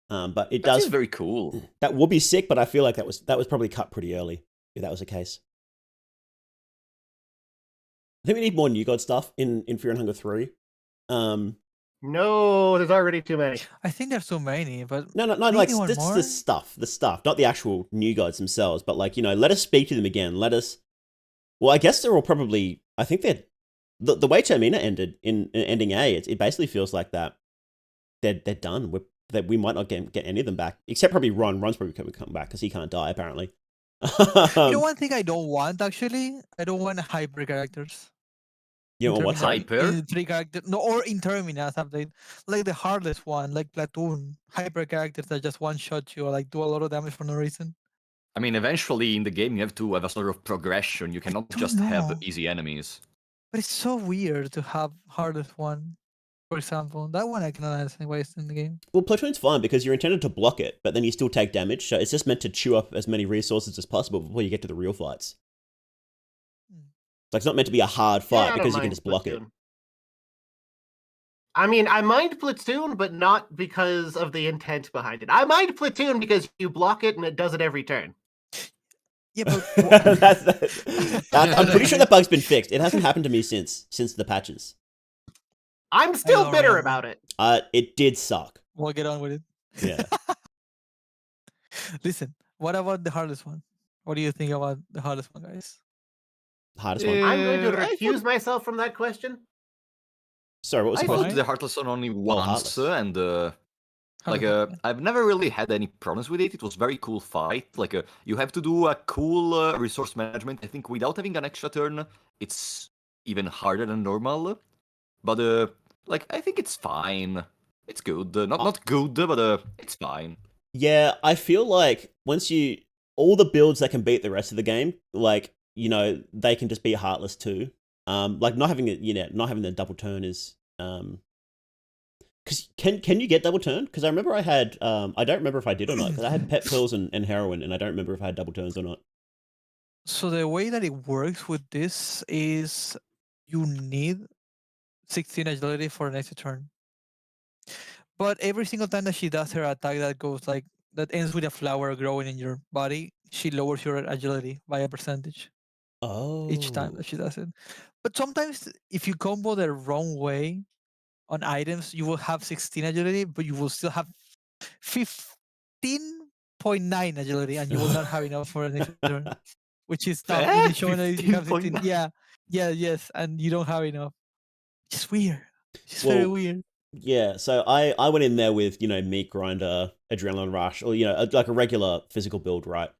A: But it
B: That
A: does
B: is very cool.
A: That would be sick, but I feel like that was probably cut pretty early, if that was the case. I think we need more New God stuff in Fear and Hunger 3.
C: No, there's already too many.
D: I think there's so many, but
A: No,
D: maybe
A: like
D: one
A: the
D: more?
A: stuff, not the actual New Gods themselves, but like, you know, let us speak to them again. Well, I guess they're all probably, I think they're, the way Termina ended in ending A, it basically feels like that they're done. That we might not get any of them back, except probably Ron. Ron's probably going to come back because he can't die, apparently.
D: You know, one thing I don't want, actually? I don't want hyper characters.
A: You know what?
B: Hyper?
D: In 3 characters, no, or in Terminus update, like the hardest one, like Platoon, hyper characters that just one shot you or like do a lot of damage for no reason.
B: I mean, eventually in the game you have to have a sort of progression. You cannot just have
D: know.
B: easy enemies.
D: But it's so weird to have hardest one. For example, that one I cannot understand why it's in the game.
A: Well, Platoon's fine because you're intended to block it, but then you still take damage. So it's just meant to chew up as many resources as possible before you get to the real fights. Like it's not meant to be a hard fight because you can just block it.
C: I mean, I mind Platoon, but not because of the intent behind it. I mind Platoon because you block it and it does it every turn.
D: Yeah, but
A: I'm pretty sure that bug's been fixed. It hasn't happened to me since the patches.
C: I'm still
D: know,
C: bitter
D: right?
C: about it.
A: It did suck.
D: We'll get on with it.
A: Yeah.
D: Listen, what about the hardest one? What do you think about the hardest one, guys?
A: Hardest one.
C: I'm going to
B: I
C: recuse myself from that question.
A: Sorry, what was
B: I
A: the
B: fought
A: question?
B: the Heartless one only once,
A: Heartless.
B: and I've never really had any problems with it. It was very cool fight. Like you have to do a cool resource management. I think without having an extra turn, it's even harder than normal. But like I think it's fine. It's good. Not good, but it's fine.
A: Yeah, I feel like all the builds that can beat the rest of the game, like, you know, they can just be Heartless too. Like not having the double turn is because can you get double turn? Because I remember I had I don't remember if I did or not. Because I had pet pills and heroin, and I don't remember if I had double turns or not.
D: So the way that it works with this is you need 16 agility for an extra turn. But every single time that she does her attack that ends with a flower growing in your body, she lowers your agility by a percentage.
A: Oh.
D: Each time that she does it. But sometimes if you combo the wrong way on items, you will have 16 agility, but you will still have 15.9 agility, and you will not have enough for an extra turn. Which is tough when you're showing that you have 15. Yeah, yes, and you don't have enough. It's weird. It's very
A: Well,
D: weird.
A: Yeah, so I went in there with, meat grinder, adrenaline rush, or, like a regular physical build, right?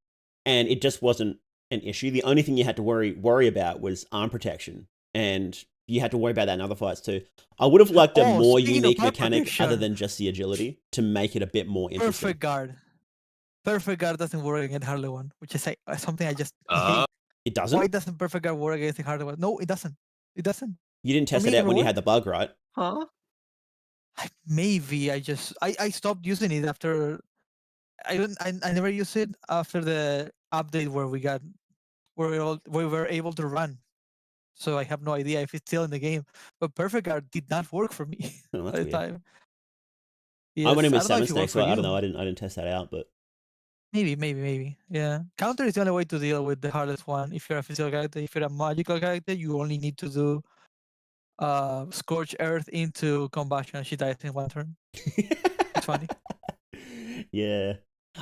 A: And it just wasn't an issue. The only thing you had to worry about was arm protection. And you had to worry about that in other fights too. I would have liked a
D: Oh,
A: more
D: speaking of
A: unique
D: arm
A: mechanic other
D: protection,
A: than just the agility to make it a bit more interesting.
D: perfect guard. Perfect guard doesn't work against Harley one, which is something I just
B: Uh,
D: hate.
A: It
D: Why
A: doesn't?
D: doesn't perfect guard work against the Harley one? No, it doesn't. It doesn't.
A: You didn't
D: For
A: test
D: me,
A: it
D: it
A: out
D: never
A: when you
D: worked.
A: had the bug, right?
B: huh?
D: Maybe I stopped using it after I never used it after the update where we were able to run. So I have no idea if it's still in the game. But perfect guard did not work for me
A: Oh,
D: at
A: that's
D: the
A: weird.
D: time.
A: I went in
D: Yes, I
A: with
D: don't know
A: seven
D: if it worked
A: snakes,
D: for
A: so I don't
D: you.
A: know. I didn't test that out, but
D: Maybe. Yeah. Counter is the only way to deal with the hardest one. If you're a physical character, if you're a magical character, you only need to do Scorch Earth into combustion and she dies in one turn. It's funny.
A: Yeah.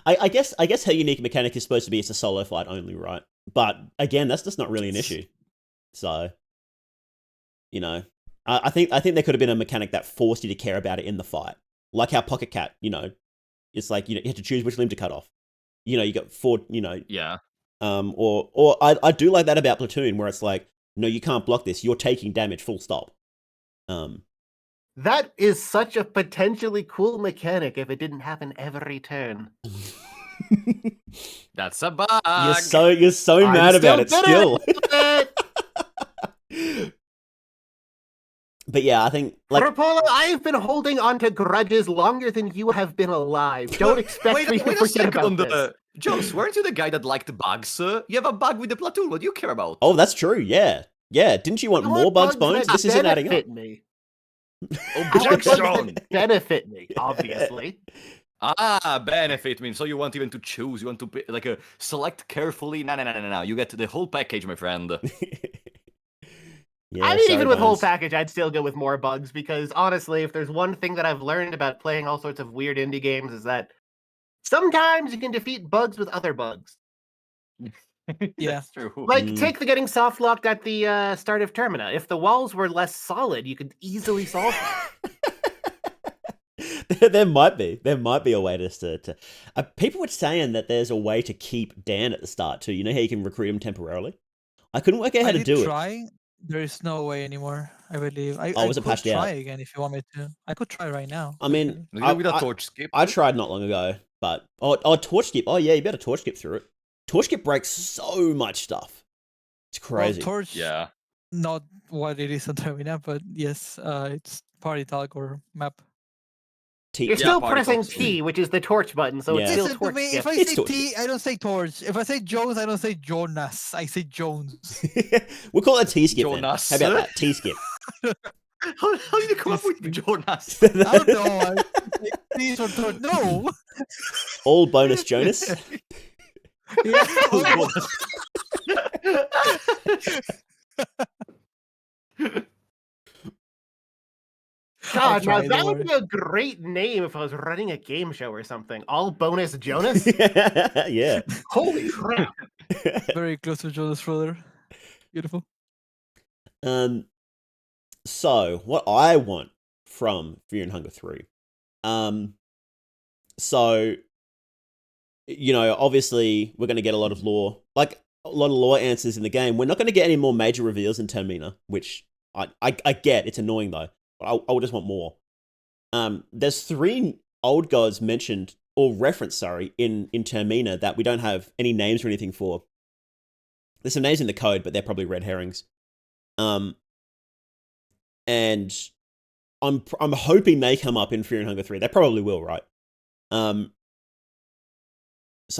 A: I guess her unique mechanic is supposed to be it's a solo fight only, right? But again, that's just not really an issue. So, I think there could have been a mechanic that forced you to care about it in the fight, like how Pocket Cat, it's like you have to choose which limb to cut off. You got four,
B: Yeah.
A: or I do like that about Platoon, where it's like, no, you can't block this. You're taking damage. Full stop.
C: That is such a potentially cool mechanic if it didn't happen every turn.
B: That's a bug.
A: You're so
C: I'm
A: mad about
C: still
A: it
C: bitter
A: still.
C: about it.
A: But yeah, I think like
C: Rapola, I've been holding on to grudges longer than you have been alive. Don't expect
B: Wait,
C: me to
B: wait a
C: forget about
B: second.
C: this.
B: Jones, weren't you the guy that liked bugs? You have a bug with the platoon. What do you care about?
A: oh, that's true. Yeah, yeah. Didn't you want
C: I
A: more
C: want
A: Bugs
C: bugs
A: Bones?
C: that
A: This isn't adding up.
C: benefit me. I want bugs
B: Objection!
C: that benefit me, obviously.
B: Benefit means so you want even to choose. You want to select carefully. No. You get the whole package, my friend.
A: Yeah,
C: I mean,
A: sorry,
C: even with whole
A: Bones.
C: package, I'd still go with more bugs because honestly, if there's one thing that I've learned about playing all sorts of weird indie games is that sometimes you can defeat bugs with other bugs.
D: Yeah.
B: That's true.
C: Like, take the getting soft locked at the start of Termina. If the walls were less solid, you could easily solve them.
A: There might be a way to people were saying that there's a way to keep Dan at the start too. You know how you can recruit him temporarily. I couldn't work out how
D: I
A: to
D: did
A: do it.
D: try. There is no way anymore, I believe. I
A: was it
D: could
A: patched
D: try
A: out?
D: again if you want me to. I could try right now.
A: I mean,
B: Maybe with a torch skip.
A: I tried not long ago, but torch skip. Oh yeah, you better torch skip through it. Torch skip breaks so much stuff. It's crazy.
D: Well, Torch,
B: Yeah.
D: not what it is on Termina, but yes, it's party talk or map.
C: You're
B: Yeah,
C: still
B: party
C: pressing
B: talks.
C: T, which is the torch button, so it's
A: Yeah.
C: still
D: Listen to
C: torch
D: me.
C: skip.
D: If I
A: It's
D: say
A: torch
D: T, I don't say Torch. If I say Jones, I don't say Jonas. I say Jones.
A: We'll call it T skip then.
B: Jonas.
A: How about that? T skip.
B: How did you come up with Jonas?
D: I don't know. T or Torch. No.
A: All bonus Jonas.
D: Yeah.
C: God, now
D: try,
C: that
D: don't
C: would
D: worry.
C: be a great name if I was running a game show or something. All bonus Jonas?
A: Yeah.
C: Holy crap.
D: Very close to Jonas Brother. Beautiful.
A: So what I want from Fear and Hunger 3. So obviously we're going to get a lot of lore, like a lot of lore answers in the game. We're not going to get any more major reveals in Termina, which I get. It's annoying though. But I would just want more. There's 3 old gods mentioned or referenced, sorry, in Termina that we don't have any names or anything for. There's some names in the code, but they're probably red herrings. And I'm hoping they come up in Fear and Hunger 3. They probably will, right? So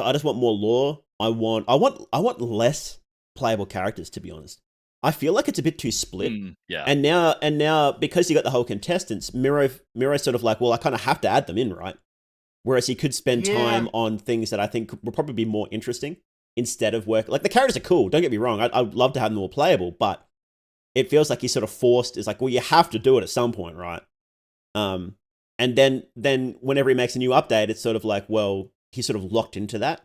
A: I just want more lore. I want less playable characters, to be honest. I feel like it's a bit too split.
B: Yeah.
A: And now because you got the whole contestants, Miro's sort of like, well, I kind of have to add them in, right? Whereas he could spend time on things that I think will probably be more interesting instead of work. Like the characters are cool. Don't get me wrong. I'd love to have them more playable, but it feels like he's sort of forced. It's like, well, you have to do it at some point, right? And then whenever he makes a new update, it's sort of like, well, he's sort of locked into that.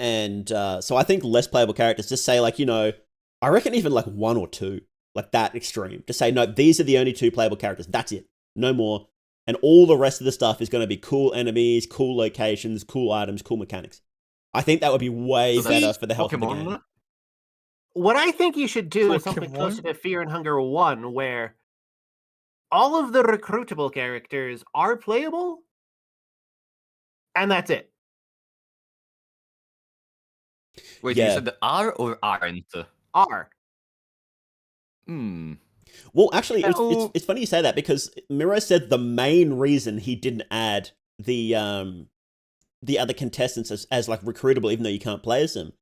A: So I think less playable characters, just say like, I reckon even like 1 or 2. like that extreme. To say, no, these are the only 2 playable characters. That's it. No more. And all the rest of the stuff is going to be cool enemies, cool locations, cool items, cool mechanics. I think that would be way
B: So that's
A: better for the health of the game.
B: Pokemon?
C: What I think you should do is something
D: Pokemon?
C: closer to Fear and Hunger 1, where all of the recruitable characters are playable, and that's it.
B: Wait,
A: Yeah.
B: you said are or aren't?
C: Are.
B: Hmm.
A: Well, actually,
B: So-
A: it's funny you say that because Miro said the main reason he didn't add the other contestants as like recruitable, even though you can't play as them,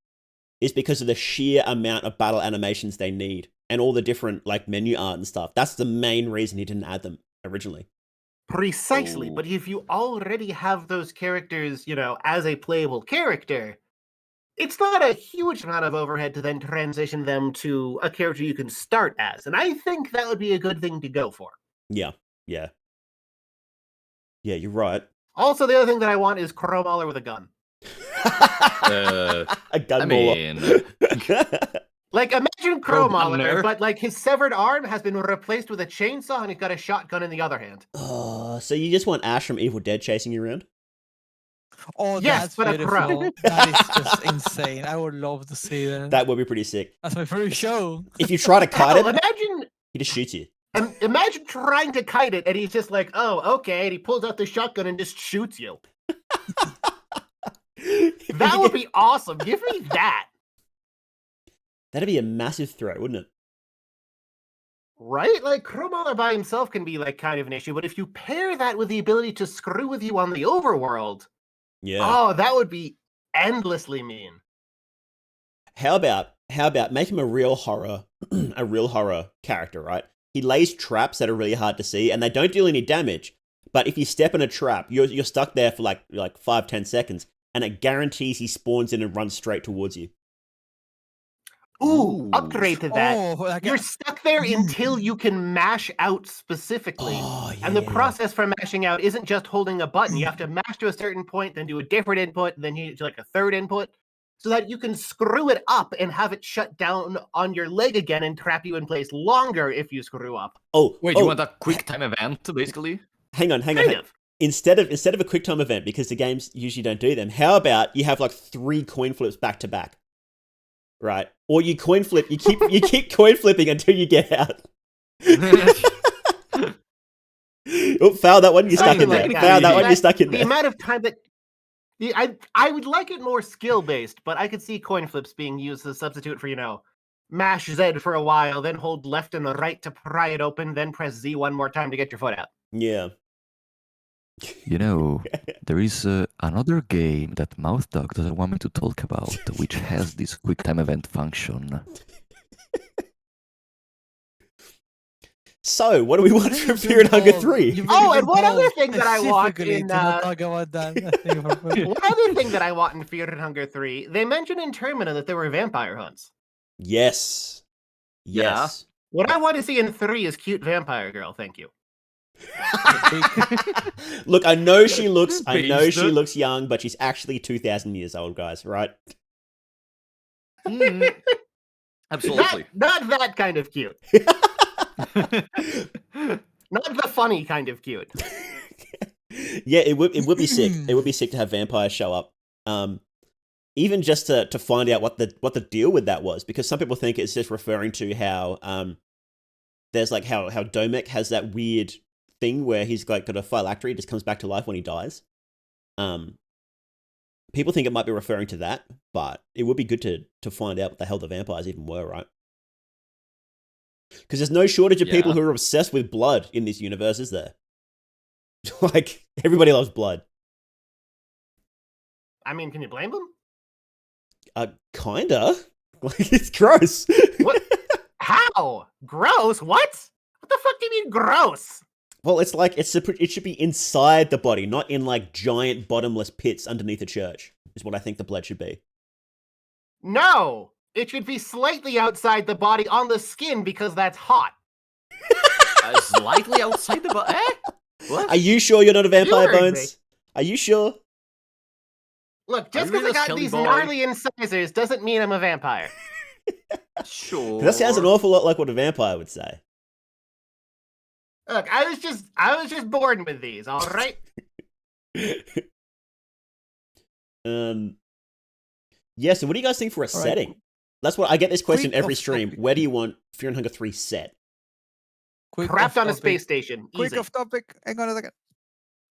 A: is because of the sheer amount of battle animations they need and all the different like menu art and stuff. That's the main reason he didn't add them originally.
C: Precisely.
B: Oh.
C: But if you already have those characters, as a playable character, it's not a huge amount of overhead to then transition them to a character you can start as. And I think that would be a good thing to go for.
A: Yeah, yeah, you're right.
C: Also, the other thing that I want is Chromaller with a gun.
A: A gun
B: I
A: mauler.
B: mean,
C: Like, imagine
B: Chromaller.
C: Chromaller, but like his severed arm has been replaced with a chainsaw and he's got a shotgun in the other hand.
A: Oh, so you just want Ash from Evil Dead chasing you around?
D: Oh,
C: Yes,
D: that's
C: but a crow.
D: beautiful. That is just insane. I would love to see that.
A: That would be pretty sick.
D: That's my favorite show.
A: If you try to kite
C: Hell,
A: it,
C: imagine
A: he just shoots you.
C: imagine trying to kite it and he's just like, oh, okay, and he pulls out the shotgun and just shoots you. That would be awesome. Give me that.
A: That'd be a massive threat, wouldn't it?
C: Right? Like, Chromaller by himself can be, like, kind of an issue, but if you pair that with the ability to screw with you on the overworld,
A: Yeah.
C: oh, that would be endlessly mean.
A: How about make him a real horror character, right? He lays traps that are really hard to see and they don't deal any damage. But if you step in a trap, you're stuck there for like 5-10 seconds, and it guarantees he spawns in and runs straight towards you.
C: Ooh,
B: Ooh.
C: upgrade to that.
D: Oh, like
C: You're stuck there until you can mash out specifically.
A: Oh, yeah.
C: And the process for mashing out isn't just holding a button. You have to mash to a certain point, then do a different input, then you do like a third input, so that you can screw it up and have it shut down on your leg again and trap you in place longer if you screw up.
B: wait, you want a quick time event, basically?
A: Hang on.
C: Kind of.
A: Instead of a quick time event, because the games usually don't do them, how about you have like 3 coin flips back to back? Right? Or you coin flip, you keep coin flipping until you get out. Oh, foul that one, you're stuck in there.
C: Something like
A: Foul that one,
C: That-
A: you're stuck in
C: The
A: there.
C: amount of time that I would like it more skill based, but I could see coin flips being used as a substitute for, mash Z for a while, then hold left and the right to pry it open, then press Z one more time to get your foot out.
A: Yeah.
B: You know, there is another game that Mouth Dog doesn't want me to talk about, which has this quick time event function.
A: So, what do we want from Fear and Hunger 3?
C: Oh, and one other thing that I want
D: Specifically
C: in,
D: to not talk about that. I think we're-
C: One other thing that I want in Fear and Hunger 3, they mentioned in Termina that there were vampire hunts.
A: Yes. Yes.
C: What I want to see in 3 is cute vampire girl, thank you.
A: Look, I know she looks
B: Based.
A: young, but she's actually 2,000 years old, guys, right?
B: Absolutely.
C: Not that kind of cute. Not the funny kind of cute.
A: Yeah, it would be sick. It would be sick to have vampires show up. Even just to find out what the deal with that was, because some people think it's just referring to how there's like how Domek has that weird thing where he's like got a phylactery, just comes back to life when he dies. People think it might be referring to that, but it would be good to find out what the hell the vampires even were, right? Because there's no shortage of people
B: Yeah.
A: who are obsessed with blood in this universe, is there? Like, everybody loves blood.
C: I mean, can you blame them?
A: Kinda. Like, it's gross.
C: What? How? Gross? What? What the fuck do you mean gross?
A: Well, it's like, it should be inside the body, not in like giant bottomless pits underneath a church, is what I think the blood should be.
C: No! It should be slightly outside the body on the skin because that's hot.
B: Slightly outside the body. What?
A: Are you sure you're not a vampire,
C: heard
A: Bones?
C: me.
A: Are you sure?
C: Look, just
B: you
C: because
B: really
C: I
B: a
C: got
B: skelly
C: these
B: boy?
C: gnarly incisors doesn't mean I'm a vampire.
B: Sure.
A: That sounds an awful lot like what a vampire would say.
C: Look, I was just born with these, all right?
A: Yeah, so what do you guys think for a
D: All right.
A: setting? That's what I get this question
D: Quick
A: every
D: off
A: stream.
D: topic.
A: Where do you want Fear and Hunger 3 set?
D: Quick
C: Trapped
D: off
C: on a
D: topic.
C: space station.
D: Quick
C: Easy.
D: off topic. Hang on a second.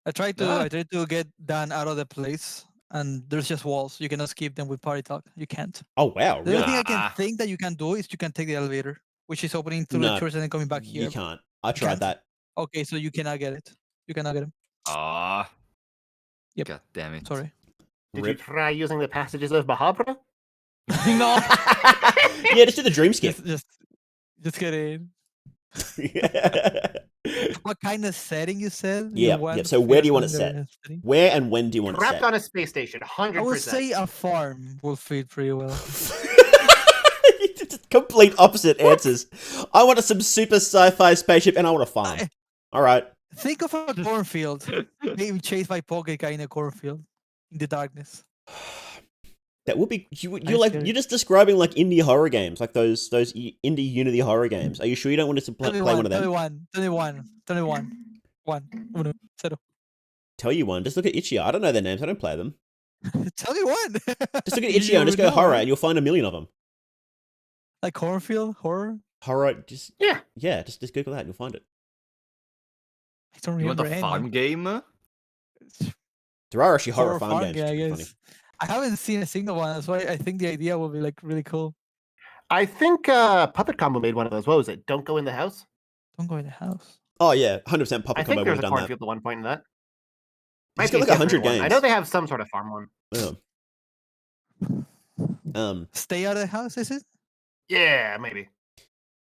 D: I tried to get Dan out of the place, and there's just walls. You cannot skip them with party talk. You can't.
A: Oh wow,
D: The
A: really?
D: only thing I can
B: Ah.
D: think that you can do is you can take the elevator, which is opening through
A: No,
D: the church and then coming back here.
A: You can't. I tried
D: can't.
A: that.
D: Okay, so you cannot get it. You cannot get him.
B: Ah.
D: Yep.
B: God damn it.
D: Sorry.
C: Did
A: Rip.
C: you try using the passages of Mahabharata?
B: No.
A: Yeah, just do the dream skip.
D: Just get in. What kind of setting you said?
A: Yeah,
D: You want
A: so where do you want it
D: Fear
A: set?
D: Hunger setting?
A: Where and when do you want it
C: Trapped
A: set?
C: on a space station, 100%.
D: I would say a farm will fit pretty well.
A: Just complete opposite answers. I want some super sci-fi spaceship and I want a farm. All right.
D: Think of a cornfield. Being chased by Pocket Guy in a cornfield in the darkness.
A: That would be you're
D: That's
A: like
D: scary.
A: you're just describing like indie horror games, like those indie Unity horror games. Are you sure you don't want us to play one of them?
D: 21. One. Uno. Zero.
A: Tell you one. Just look at Itch.io. I don't know their names. I don't play them.
D: Tell me one.
A: Just look at
D: You
A: Itch.io and just go
D: know,
A: horror,
D: right?
A: and you'll find a million of them.
D: Like cornfield horror.
A: Horror, just
C: Yeah.
A: just Google that and you'll find it.
D: I don't
B: You want
D: remember
B: a
D: any.
B: farm game?
A: There are actually horror farm games.
D: game, I
A: which is
D: guess.
A: funny.
D: I haven't seen a single one. That's why I think the idea will be like really cool.
C: I think Puppet Combo made one of those. What was it? Don't go in the house?
D: Don't go in the house.
A: Oh yeah, 100% Puppet
C: I
A: Combo
C: think
A: would
C: there was
A: have
C: a
A: done that.
C: cornfield at one point in that.
A: He's
C: Might
A: got
C: be
A: like
C: a
A: 100
C: different one. I
A: games.
C: know they have some sort of farm one.
A: Yeah.
D: Stay out of the house, is it?
C: Yeah, maybe.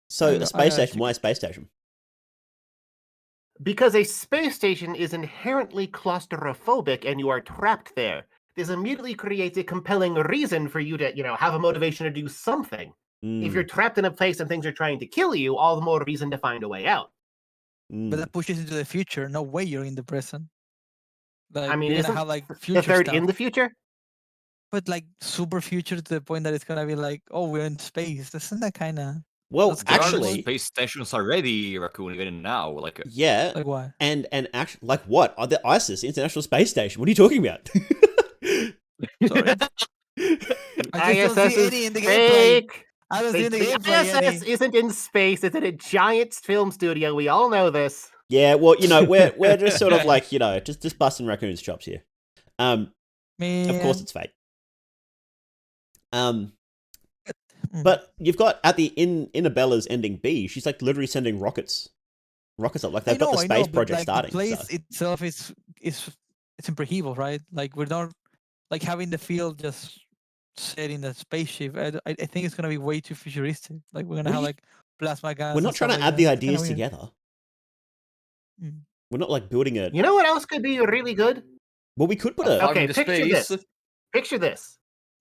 A: So
D: I
A: a
D: know-
A: space
D: I
A: station. Why a space station?
C: Because a space station is inherently claustrophobic and you are trapped there. This immediately creates a compelling reason for you to, have a motivation to do something. If you're trapped in a place and things are trying to kill you, all the more reason to find a way out.
D: But that pushes into the future. No way you're in the present. Like,
C: I mean,
D: you're
C: isn't
D: gonna have like
C: the
D: future
C: third
D: stuff,
C: in the future?
D: but like super future to the point that it's gonna be like, oh, we're in space. Isn't that kind of
A: Well,
D: That's
B: There are
A: actually,
B: space stations already, Raccoon, even now. Like,
A: yeah.
D: like what?
A: And actually, like what? The ISIS, International Space Station. What are you talking about?
D: Sorry. I just don't
C: ISS
D: see
C: is
D: any in the gameplay.
C: fake.
D: I don't see in the
C: The
D: gameplay
C: ISS
D: any.
C: isn't in space. It's in a giant film studio. We all know this.
A: Yeah, well, we're just sort of like, just busting raccoon's chops here. Of course
D: Man.
A: it's fake.
D: Mm.
A: But you've got at the Inabella's ending B, she's like literally sending rockets up. Like they've got the space
D: but,
A: project
D: like,
A: starting.
D: The place
A: so.
D: itself is it's imprehensible, right? Like we're not like having the field just set in the spaceship. I think it's gonna be way too futuristic. Like we're gonna
A: What
D: have
A: do you-
D: like plasma guns.
A: We're
D: and
A: not trying to
D: stuff like
A: add
D: that.
A: the
D: It's kinda
A: ideas
D: weird.
A: together.
D: Mm.
A: We're not like building a.
C: You know what else could be really good?
A: Well, we could put
B: a
A: a.
B: farm
C: Okay,
B: into
C: picture
B: space.
C: this. Picture this.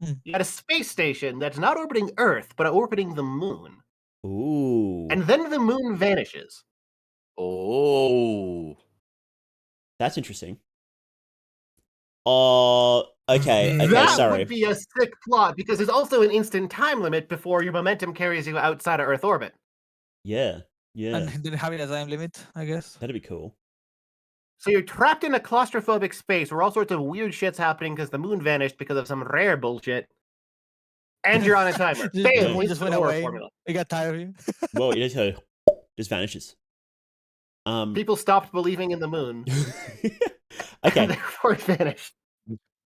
D: Mm.
C: You got a space station that's not orbiting Earth, but orbiting the moon.
A: Ooh,
C: And then the moon vanishes.
B: Oh.
A: that's interesting. Oh, okay.
C: that
A: Sorry.
C: would be a sick plot because there's also an instant time limit before your momentum carries you outside of Earth orbit.
A: Yeah.
D: And then having a time limit, I guess.
A: That'd be cool.
C: So you're trapped in a claustrophobic space where all sorts of weird shit's happening because the moon vanished because of some rare bullshit. And you're on a timer.
D: Just-
C: Bam!
A: you
C: We
D: just
C: just
D: went
C: went
D: away.
C: formula.
D: I got tired of you.
A: Well, it just vanishes.
C: People stopped believing in the moon. And
A: Okay.
C: therefore it vanished.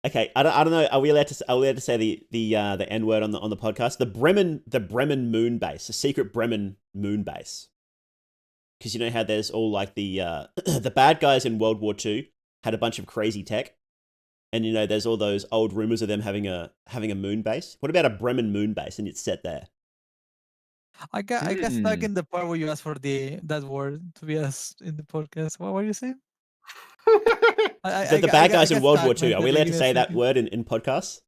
A: Okay. I don't know. Are we allowed to say the N word on the podcast? The Bremen moon base, the secret Bremen moon base. Because you know how there's all like the the bad guys in World War II had a bunch of crazy tech, and there's all those old rumors of them having a moon base. What about a Bremen moon base and it's set there?
D: I got stuck
B: Hmm.
D: in the part where you asked for that word to be asked in the podcast. What were you saying?
A: The bad guys in World War II. Are we allowed to say that
D: word?
A: word in podcasts?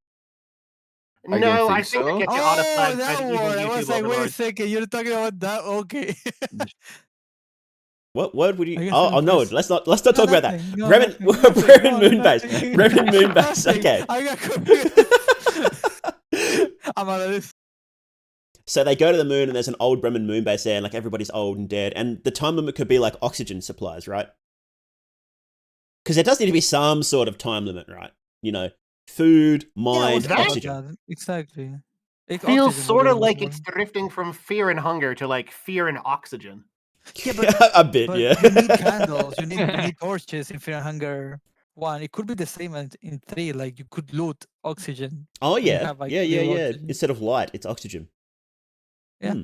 B: I don't
C: No,
B: think
C: I think
B: so.
C: I get you
D: Oh,
C: autoflagged by
D: that
C: the evil
D: word! I was
C: YouTube
D: like, wait a
C: overlords.
D: second, you're talking about that? Okay.
A: What word would
D: I
A: you?
D: guess
A: Oh
D: I'm
A: no!
D: just-
A: Let's not talk about that.
D: Nothing, no,
A: Bremen
D: nothing,
A: Bremen
D: no,
A: moon base.
D: nothing,
A: Bremen moon base.
D: nothing.
A: Okay.
D: I got confused. I'm out of this.
A: So they go to the moon and there's an old Bremen moon base there and like everybody's old and dead. And the time limit could be like oxygen supplies, right? Because there does need to be some sort of time limit, right? You know, food, mind,
C: that-
A: oxygen.
D: Exactly.
C: Feels
D: Oxygen
C: sort of
D: would be
C: like
D: one.
C: it's drifting from fear and hunger to like fear and oxygen.
D: Yeah, but,
A: A bit,
D: but
A: yeah.
D: you need candles. You need torches in Fear and Hunger 1. It could be the same in 3. Like you could loot oxygen.
A: Oh
D: when you
A: yeah,
D: have, like,
A: yeah.
D: real oxygen.
A: Instead of light, it's oxygen.
D: Yeah.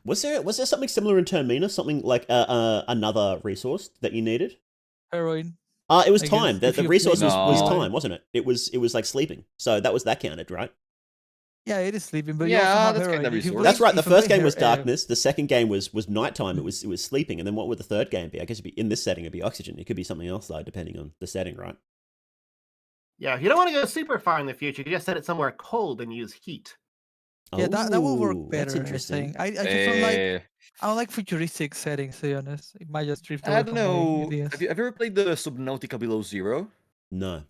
A: Was there something similar in Termina? Something like another resource that you needed?
D: Heroin.
A: It was
D: I
A: time.
D: guess, if
A: The
D: you
A: resource
B: play-
A: was
B: No.
A: time, wasn't it? It was like sleeping. So that counted, right?
D: Yeah, it is sleeping, but you
B: Yeah,
D: also have
B: that's
D: heroin.
B: kind of
D: If you
B: resource.
A: That's right. The
D: if you play
A: first game was
D: Hero-
A: darkness. The second game was nighttime. It was sleeping. And then what would the third game be? I guess it'd be in this setting. It'd be oxygen. It could be something else though, depending on the setting, right?
C: Yeah, if you don't want to go super far in the future, you just set it somewhere cold and use heat.
D: Yeah, that will work
A: Ooh,
D: better.
A: That's interesting.
D: I think. I just don't like.
B: Eh,
D: I don't like futuristic settings. To be honest, it might just drift
B: I
D: away
B: don't
D: from my
B: know.
D: ideas.
B: Have you ever played the Subnautica Below Zero?
A: No.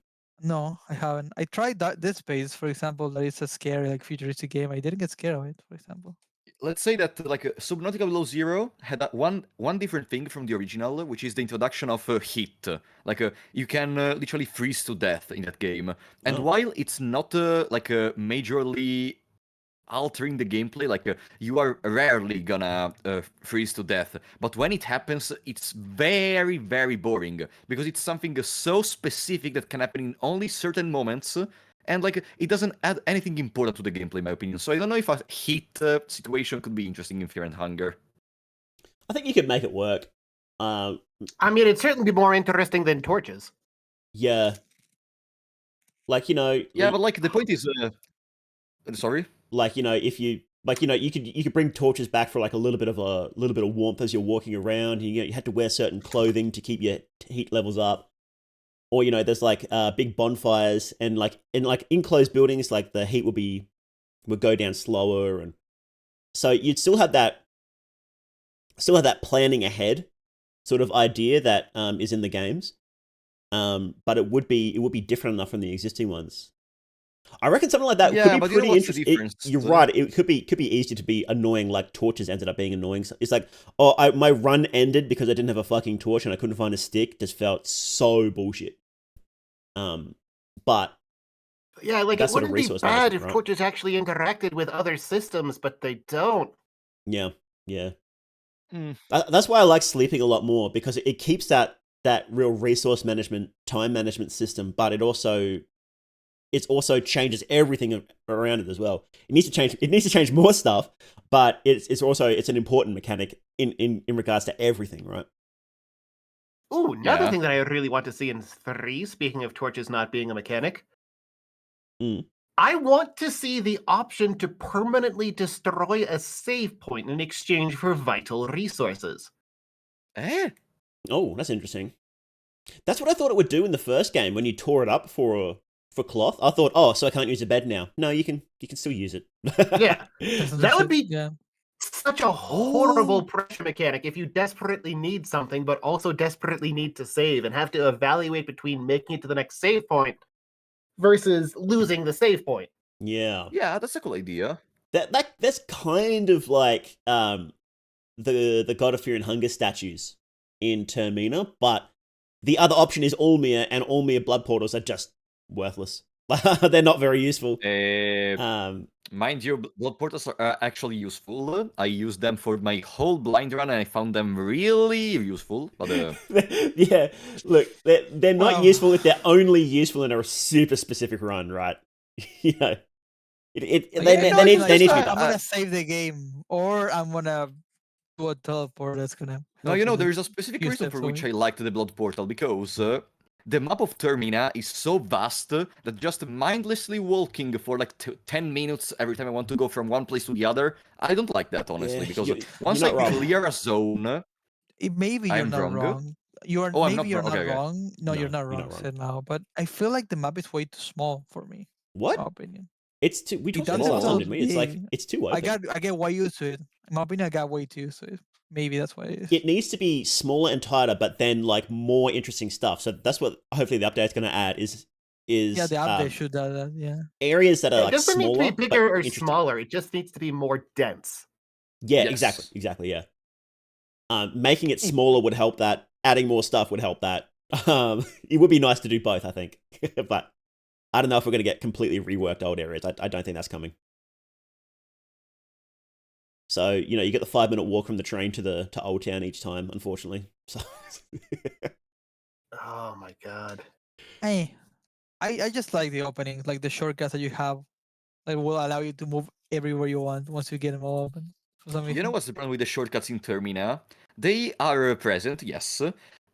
D: No, I haven't. I tried Dead Space, for example. That is a scary, like futuristic game. I didn't get scared of it, for example.
B: Let's say that like Subnautica Below Zero had one different thing from the original, which is the introduction of heat. Like you can literally freeze to death in that game, and
A: Oh.
B: while it's not like majorly altering the gameplay, like you are rarely gonna freeze to death, but when it happens, it's very very boring because it's something so specific that can happen in only certain moments. And like it doesn't add anything important to the gameplay, in my opinion. So I don't know if a heat situation could be interesting in Fear and Hunger.
A: I think you could make it work.
C: I mean, it'd certainly be more interesting than torches.
A: Yeah. Like, you know,
B: Yeah, but like the point is, sorry.
A: like, you know, if you like, you know, you could bring torches back for like a little bit of warmth as you're walking around. You had to wear certain clothing to keep your heat levels up. Or, you know, there's like big bonfires and like in like enclosed buildings, like the heat would go down slower, and so you'd still have that planning ahead sort of idea that is in the games. But it would be different enough from the existing ones. I reckon something like that
B: Yeah,
A: could be
B: but you know
A: pretty
B: what's the
A: interesting.
B: difference?
A: You're right. It could be easy to be annoying. Like torches ended up being annoying. It's like, oh, my run ended because I didn't have a fucking torch and I couldn't find a stick. Just felt so bullshit. But
C: Yeah, like
A: That's
C: it
A: sort of
C: wouldn't be
A: resource
C: bad
A: management,
C: if
A: right?
C: torches actually interacted with other systems, but they don't.
A: yeah.
B: Hmm.
A: That's why I like sleeping a lot more, because it keeps that real resource management, time management system, but it also changes everything around it as well. It needs to change more stuff, but it's an important mechanic in regards to everything, right?
C: Ooh, another
B: Yeah.
C: thing that I really want to see in 3, speaking of torches not being a mechanic,
A: Mm.
C: I want to see the option to permanently destroy a save point in exchange for vital resources.
B: Eh?
A: Oh, that's interesting. That's what I thought it would do in the first game when you tore it up for cloth. I thought, oh, so I can't use a bed now. No, you can still use it.
C: Yeah.
D: That's
C: That would
D: understood,
C: be
D: yeah.
C: such a horrible pressure mechanic if you desperately need something, but also desperately need to save and have to evaluate between making it to the next save point versus losing the save point.
A: Yeah.
B: Yeah, that's a cool idea.
A: That's kind of like the God of Fear and Hunger statues in Termina, but the other option is Ulmir, and Ulmir blood portals are just worthless. They're not very useful.
B: Mind you, blood portals are actually useful. I used them for my whole blind run, and I found them really useful. But
A: yeah, look, they're not
D: Well-
A: useful if they're only useful in a super specific run, right? You know, they need to be
D: I'm
A: done.
D: gonna save the game, or I'm gonna do a teleport that's gonna.
B: no,
D: help
B: you know,
D: me
B: there is a specific
D: few
B: reason
D: steps
B: for which
D: away.
B: I liked the blood portal, because the map of Termina is so vast that just mindlessly walking for like 10 minutes every time I want to go from one place to the other, I don't like that, honestly,
A: Yeah,
B: because
A: you're
B: once
A: not
B: I
A: wrong.
B: clear a zone,
D: Maybe you're
B: I'm
D: not
B: wrong?
D: wrong. You are
B: Oh, I'm
D: maybe
B: not
D: you're
B: wrong.
D: not
B: Okay, okay.
D: wrong. No,
A: No,
D: you're not
A: you're
D: wrong.
A: not wrong.
D: Said now, but I feel like the map is way too small for me.
A: What?
D: In my opinion.
A: It's too. We
D: It
A: talked about
D: doesn't
A: this last time,
B: small.
A: didn't we? It's like
D: big.
A: it's too open.
D: I get way used to it. In my opinion, I got way too used to it. Maybe that's what it is.
A: It needs to be smaller and tighter, but then like more interesting stuff. So that's what hopefully the update's going to add is is
D: the update should do that. Yeah.
A: areas that are
C: It
A: like
C: doesn't need to
A: smaller
C: be bigger
A: but
C: or
A: interesting.
C: smaller. It just needs to be more dense.
A: Yeah,
B: Yes.
A: exactly. Yeah. Making it smaller would help that. Adding more stuff would help that. It would be nice to do both, I think. But I don't know if we're going to get completely reworked old areas. I don't think that's coming. So, you know, you get the 5-minute walk from the train to Old Town each time, unfortunately. So
C: Oh my god.
D: Hey, I just like the openings, like the shortcuts that you have, like will allow you to move everywhere you want once you get them all open. For some
B: You know
D: reason.
B: what's the problem with the shortcuts in Termina? They are present, yes,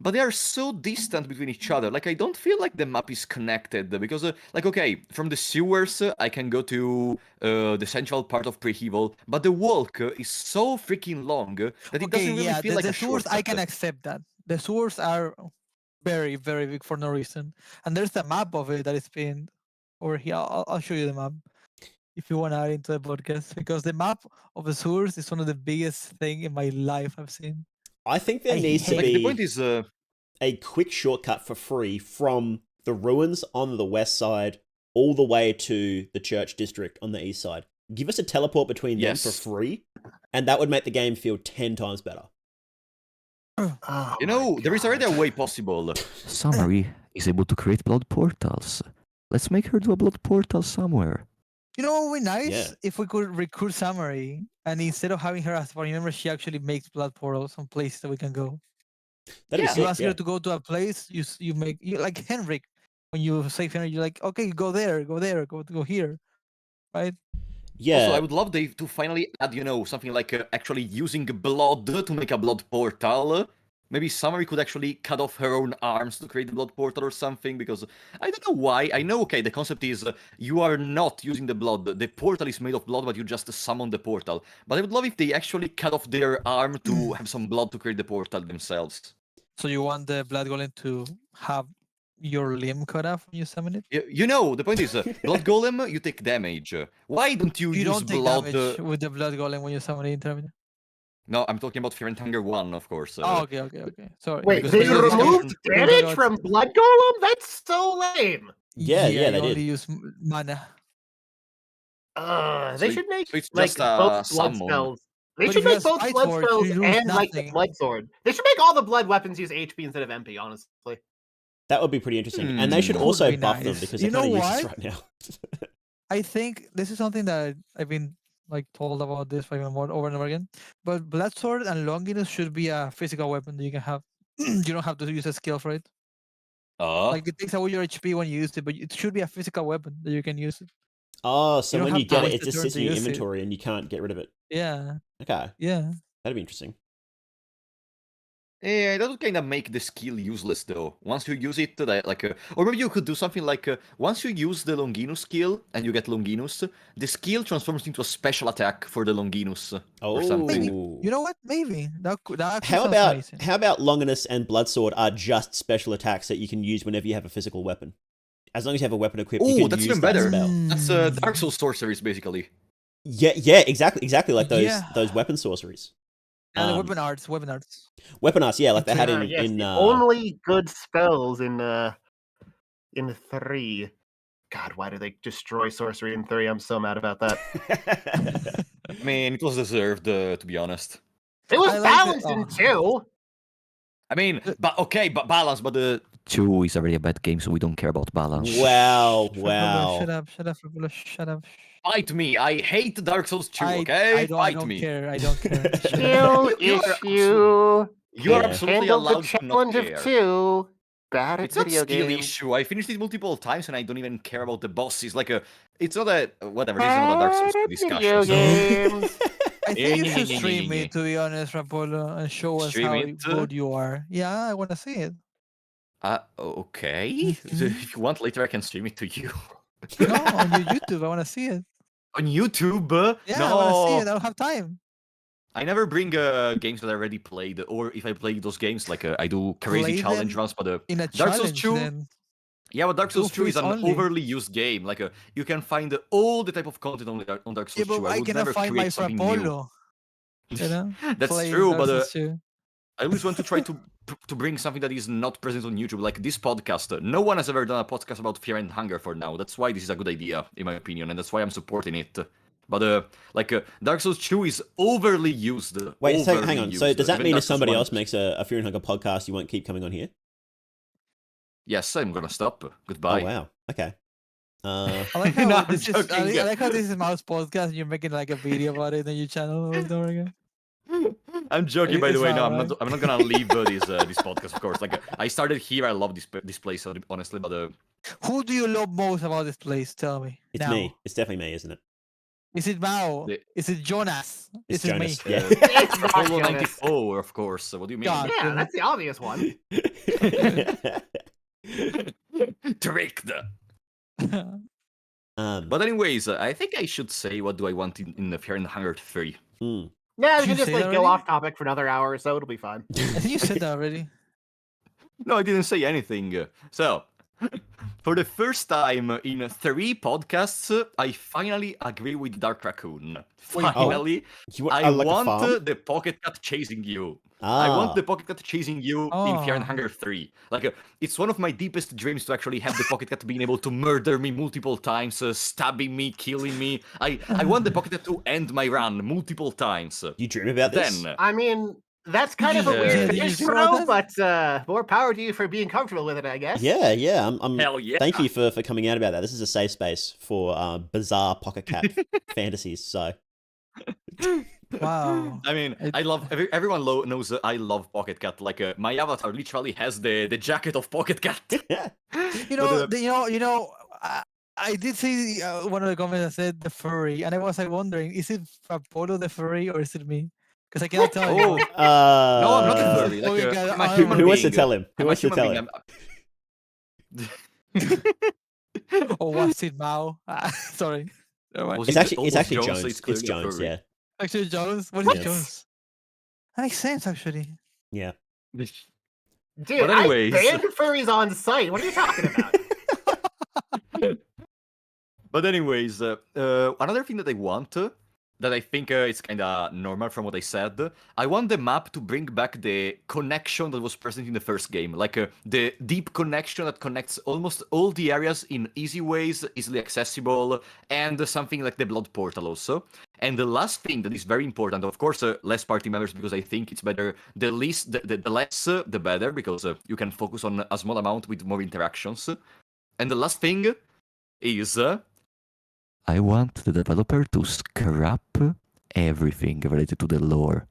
B: but they are so distant between each other. Like, I don't feel like the map is connected because, like, okay, from the sewers, I can go to the central part of Preheval, but the walk is so freaking long that it
D: Okay,
B: doesn't really
D: yeah,
B: feel like
D: the
B: a
D: sewers I can
B: shortcut.
D: accept that. The sewers are very, very big for no reason. And there's a map of it that is pinned over here. I'll show you the map if you want to add into the podcast, because the map of the sewers is one of the biggest thing in my life I've seen.
A: I think there
D: I
A: needs to
D: hate
B: Like, the point
A: be
B: is,
A: a quick shortcut for free from the ruins on the west side all the way to the church district on the east side. Give us a teleport between them for
B: yes.
A: free, and that would make the game feel 10 times better.
C: Oh
B: You know,
C: my
B: there is already a
C: God.
B: way possible. Summary is able to create blood portals. Let's make her do a blood portal somewhere.
D: You know what would be nice
A: Yeah.
D: if we could recruit Samurai, and instead of having her as party member, she actually makes blood portals on places that we can go.
A: That'd
B: Yeah.
A: be
D: You
A: sick,
D: ask
A: yeah.
D: her to go to a place, you make you like Henrik. When you save Henrik, you're like, okay, go there, go here, right?
A: Yeah.
B: Also, I would love Dave to finally add, you know, something like actually using blood to make a blood portal. Maybe Summary could actually cut off her own arms to create the blood portal or something, because I don't know why. I know, okay, the concept is you are not using the blood. The portal is made of blood, but you just summon the portal. But I would love if they actually cut off their arm to have some blood to create the portal themselves.
D: So you want the blood golem to have your limb cut off when you summon it?
B: You know, the point is, blood golem, you take damage. Why don't you
D: You
B: use
D: don't take
B: blood?
D: damage with the blood golem when you summon it in Terminator.
B: No, I'm talking about Fear and Hunger 1, of course.
D: Oh, okay. Sorry.
C: Wait,
B: because
C: they
B: basically this
C: removed
B: version-
C: damage from Blood Golem? That's so lame.
A: Yeah,
D: you
A: they
D: only
A: did.
D: use mana.
C: They
B: So
C: should make
B: so it's
C: like
B: just
C: both blood
B: summon.
C: spells. They
D: But
C: should
D: if you
C: make
D: have
C: both
D: Spite
C: blood
D: Sword,
C: spells
D: you lose
C: and like the
D: nothing.
C: blood sword. They should make all the blood weapons use HP instead of MP. Honestly,
A: That would be pretty interesting. And they should
D: Could
A: also
D: be
A: buff them
D: nice.
A: because
D: You
A: they're kind
D: know
A: of useless
D: what?
A: right now.
D: I think this is something that I've been like told about this over and over again. But blood sword and longinus should be a physical weapon that you can have. You don't have to use a skill for it. Like it takes away your HP when you use it, but it should be a physical weapon that you can use it.
A: Oh, so
D: don't
A: when
D: have
A: you
D: to
A: get it,
D: waste
A: it
D: the
A: just
D: turn
A: sits
D: to
A: in your
D: use it.
A: inventory and you can't get rid of it.
D: Yeah.
A: Okay,
D: Yeah.
A: that'd be interesting.
B: Yeah, that would kind of make the skill useless though. Once you use it, like, or maybe you could do something like, once you use the Longinus skill and you get Longinus, the skill transforms into a special attack for the Longinus or something.
D: Maybe.
A: Oh.
D: You know what? Maybe that actually
A: How
D: sounds
A: about
D: amazing.
A: how about Longinus and Bloodsword are just special attacks that you can use whenever you have a physical weapon? As long as you have a weapon equipped, you
B: Oh,
A: can
B: that's
A: use
B: even
A: that
B: better.
A: spell.
B: That's Dark Souls sorceries, basically.
A: Yeah, exactly like
D: Yeah.
A: those weapon sorceries.
D: Yeah, the weapon arts.
A: Weapon arts, yeah, like they had
C: yes,
A: in
C: the only good spells in 3. God, why do they destroy sorcery in 3? I'm so mad about that.
B: I mean, it was deserved, to be honest.
C: It was
D: I like
C: balanced in 2.
B: I mean, but okay, but balance, but the 2 is already a bad game, so we don't care about balance.
A: Wow.
D: Shut up, Rapolo, shut up.
B: Fight me! I hate Dark Souls 2, okay?
D: I
B: Fight
D: don't
B: me!
D: care. I don't care.
C: Skill
B: You are
C: issue.
B: You are
A: Yeah.
B: absolutely
C: Handled the
B: allowed to not
C: challenge of
B: care.
C: 2. Bad at
B: It's not
C: video
B: skill
C: games.
B: issue. I finished it multiple times and I don't even care about the bosses. Like it's not a whatever. This is not a Dark Souls 2 discussion.
C: Video
B: So.
C: games.
D: I think you
B: Yeah,
D: should
B: yeah, yeah,
D: stream
B: yeah, yeah.
D: it, to be honest, Rapolo, and show us
B: Stream
D: how
B: it?
D: good you are. Yeah, I want to see it.
B: Okay.
D: Mhm.
B: If you want, later I can stream it to you.
D: No, on your YouTube. I want to see it.
B: On YouTube?
D: Yeah,
B: No.
D: I want to see it. I don't have time.
B: I never bring games that I already played, or if I play those games, like I do crazy
D: Play
B: challenge
D: them
B: runs. But
D: in a
B: Dark Souls
D: challenge,
B: 2,
D: then.
B: yeah, but Dark Souls 2 is
D: freeze
B: an
D: only.
B: overly used game. Like you can find all the type of content on Dark
D: Yeah,
B: Souls
D: but
B: 2. I
D: I
B: would
D: cannot
B: never
D: find my
B: create something new.
D: Frapolo. You know,
B: That's
D: playing
B: true,
D: Dark
B: but
D: Souls 2.
B: I always want to try to bring something that is not present on YouTube, like this podcast. No one has ever done a podcast about fear and hunger for now. That's why this is a good idea, in my opinion, and that's why I'm supporting it. But Dark Souls 2 is overly used.
A: Wait, so
B: overly
A: hang on.
B: used.
A: So does that
B: Even
A: mean
B: Dark
A: if
B: Souls
A: somebody
B: 1
A: else makes a Fear and Hunger podcast, you won't keep coming on here?
B: Yes, I'm gonna stop.
A: Oh
B: Goodbye.
A: wow. Okay.
D: I like how
B: No, I'm
D: this is.
B: joking.
D: I like how this is Mouse podcast. And you're making like a video about it on your channel over and over again.
B: I'm joking, by the
D: It's
B: way.
D: not,
B: No,
D: right?
B: I'm not gonna leave this podcast, of course. I started here. I love this place, honestly. But
D: Who do you love most about this place? Tell me.
A: It's
D: now.
A: me. It's definitely me, isn't it?
D: Is it Mao?
B: The-
D: Is it Jonas?
A: It's
D: Is it
A: Jonas.
D: me?
A: Yeah.
C: It's not
B: Apollo
C: Jonas.
B: 94, of course. What do you mean?
D: God.
C: Yeah, that's the obvious one.
B: Tricked.
A: But
B: But anyways, I think I should say what do I want in the Fear and Hunger 3.
A: hmm.
C: Yeah, we
D: Did
C: can
D: you
C: just
D: say
C: like
D: that
C: go
D: already?
C: off topic for another hour or so. It'll be fun.
D: I think you said that already.
B: No, I didn't say anything. So, for the first time in 3 podcasts, I finally agree with Dark Raccoon.
D: Wait, what?
B: Finally,
A: You
B: I
A: like a
B: want
A: farm?
B: the Pocket Cat chasing you.
A: Ah.
B: I want the Pocket Cat chasing you in Fear and
D: Oh.
B: Hunger 3. It's one of my deepest dreams to actually have the Pocket Cat being able to murder me multiple times, stabbing me, killing me. I want the Pocket Cat to end my run multiple times.
A: You dream about this?
B: Then,
C: I mean, that's kind of a
B: Yeah.
C: weird
D: Did you
C: finish,
D: see
C: bro,
D: that?
C: but more power to you for being comfortable with it, I guess.
A: Yeah. I'm
B: hell yeah.
A: Thank you for coming out about that. This is a safe space for bizarre Pocket Cat fantasies. So
D: Wow.
B: I mean, I love everyone knows that I love Pocket Cat. My avatar literally has the jacket of Pocket Cat.
D: You know, I did see one of the comments that said the furry, and I was like wondering, is it Apollo the furry or is it me? Because I cannot tell
B: Oh,
D: you.
B: no, I'm not a furry.
D: Oh, you got-
B: I'm a
D: oh,
B: human
A: who wants to
B: being.
A: tell him? Who
B: I'm a
A: wants to
B: human
A: tell
B: being.
A: him?
D: Or was it Mao? Sorry. Never mind.
B: Was
A: It's
B: it
A: actually
B: almost
A: Jones.
B: Jones, so
A: It's
B: clearly a
A: Jones.
B: furry.
A: Yeah.
D: Actually, Jones. What is
A: Yes.
D: Jones? That makes sense, actually.
A: Yeah.
C: Dude,
B: But anyways.
C: I banned furries on site. What are you talking about?
B: But anyways, another thing that I want, that I think it's kind of normal from what I said, I want the map to bring back the connection that was present in the first game. The deep connection that connects almost all the areas in easy ways, easily accessible, and something like the Blood Portal also. And the last thing that is very important, of course, less party members, because I think it's better, the less, the better, because you can focus on a small amount with more interactions. And the last thing is... I want the developer to scrap everything related to the lore.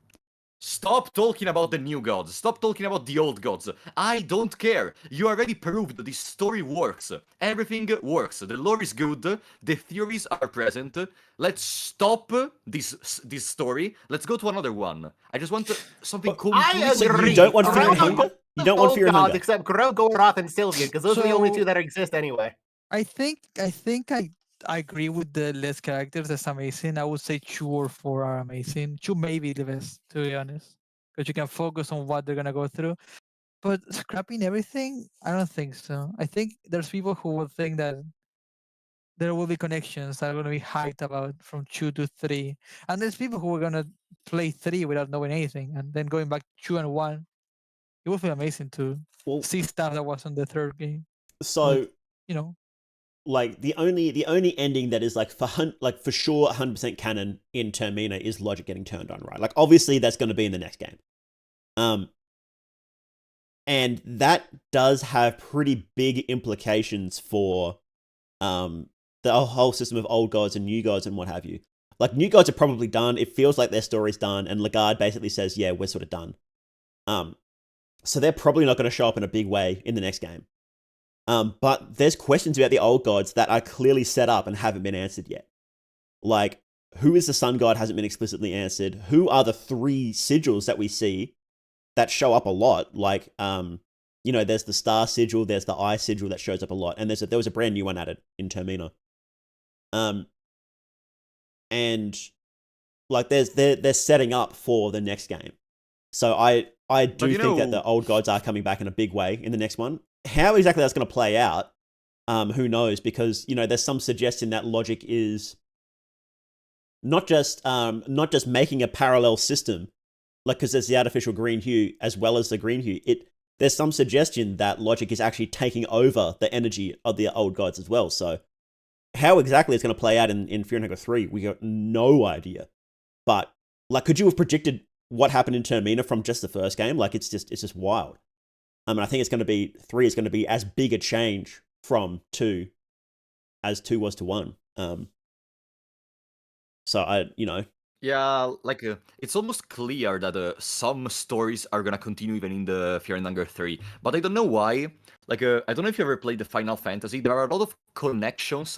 B: Stop talking about the new gods. Stop talking about the old gods. I don't care. You already proved this story works. Everything works. The lore is good. The theories are present. Let's stop this story. Let's go to another one. I just want something cool.
C: I
A: So
C: agree.
A: you don't want Fear and
C: Around
A: Hunger? You don't want
C: all
A: Fear and
C: gods
A: Hunger?
C: except Goroth and Sylvian, because those are the only
D: So-
C: two that exist anyway.
D: I think I agree with the less characters. That's amazing. I would say 2 or 4 are amazing. 2 maybe the best, to be honest, because you can focus on what they're gonna go through. But scrapping everything, I don't think so. I think there's people who will think that there will be connections that are gonna be hyped about from 2 to 3, and there's people who are gonna play 3 without knowing anything, and then going back 2 and 1. It would be amazing to
A: Well,
D: see stuff that was on the third game.
A: so
D: You know,
A: like the only ending that is like for sure 100% canon in Termina is Logic getting turned on, right? Like obviously that's going to be in the next game. And that does have pretty big implications for the whole system of old gods and new gods and what have you. Like new gods are probably done. It feels like their story's done, and Lagarde basically says, "Yeah, we're sort of done." So they're probably not going to show up in a big way in the next game. But there's questions about the old gods that are clearly set up and haven't been answered yet. Like, who is the sun god hasn't been explicitly answered. Who are the 3 sigils that we see that show up a lot? Like, there's the star sigil, there's the eye sigil that shows up a lot, and there was a brand new one added in Termina. And like, they're setting up for the next game. So I do think that the old gods are coming back in a big way in the next one. How exactly that's going to play out, who knows? Because there's some suggestion that Logic is not just making a parallel system, like, because there's the artificial green hue as well as the green hue, there's some suggestion that logic is actually taking over the energy of the old gods as well. So how exactly it's going to play out in Fear and Hunger 3, we got no idea. But like, could you have predicted what happened in Termina from just the first game? Like, it's just wild. I mean, I think it's going to be 3 is going to be as big a change from 2 as 2 was to 1. So
B: Yeah, like it's almost clear that some stories are gonna continue even in the Fear and Hunger 3, but I don't know why. Like, I don't know if you ever played the Final Fantasy. There are a lot of connections,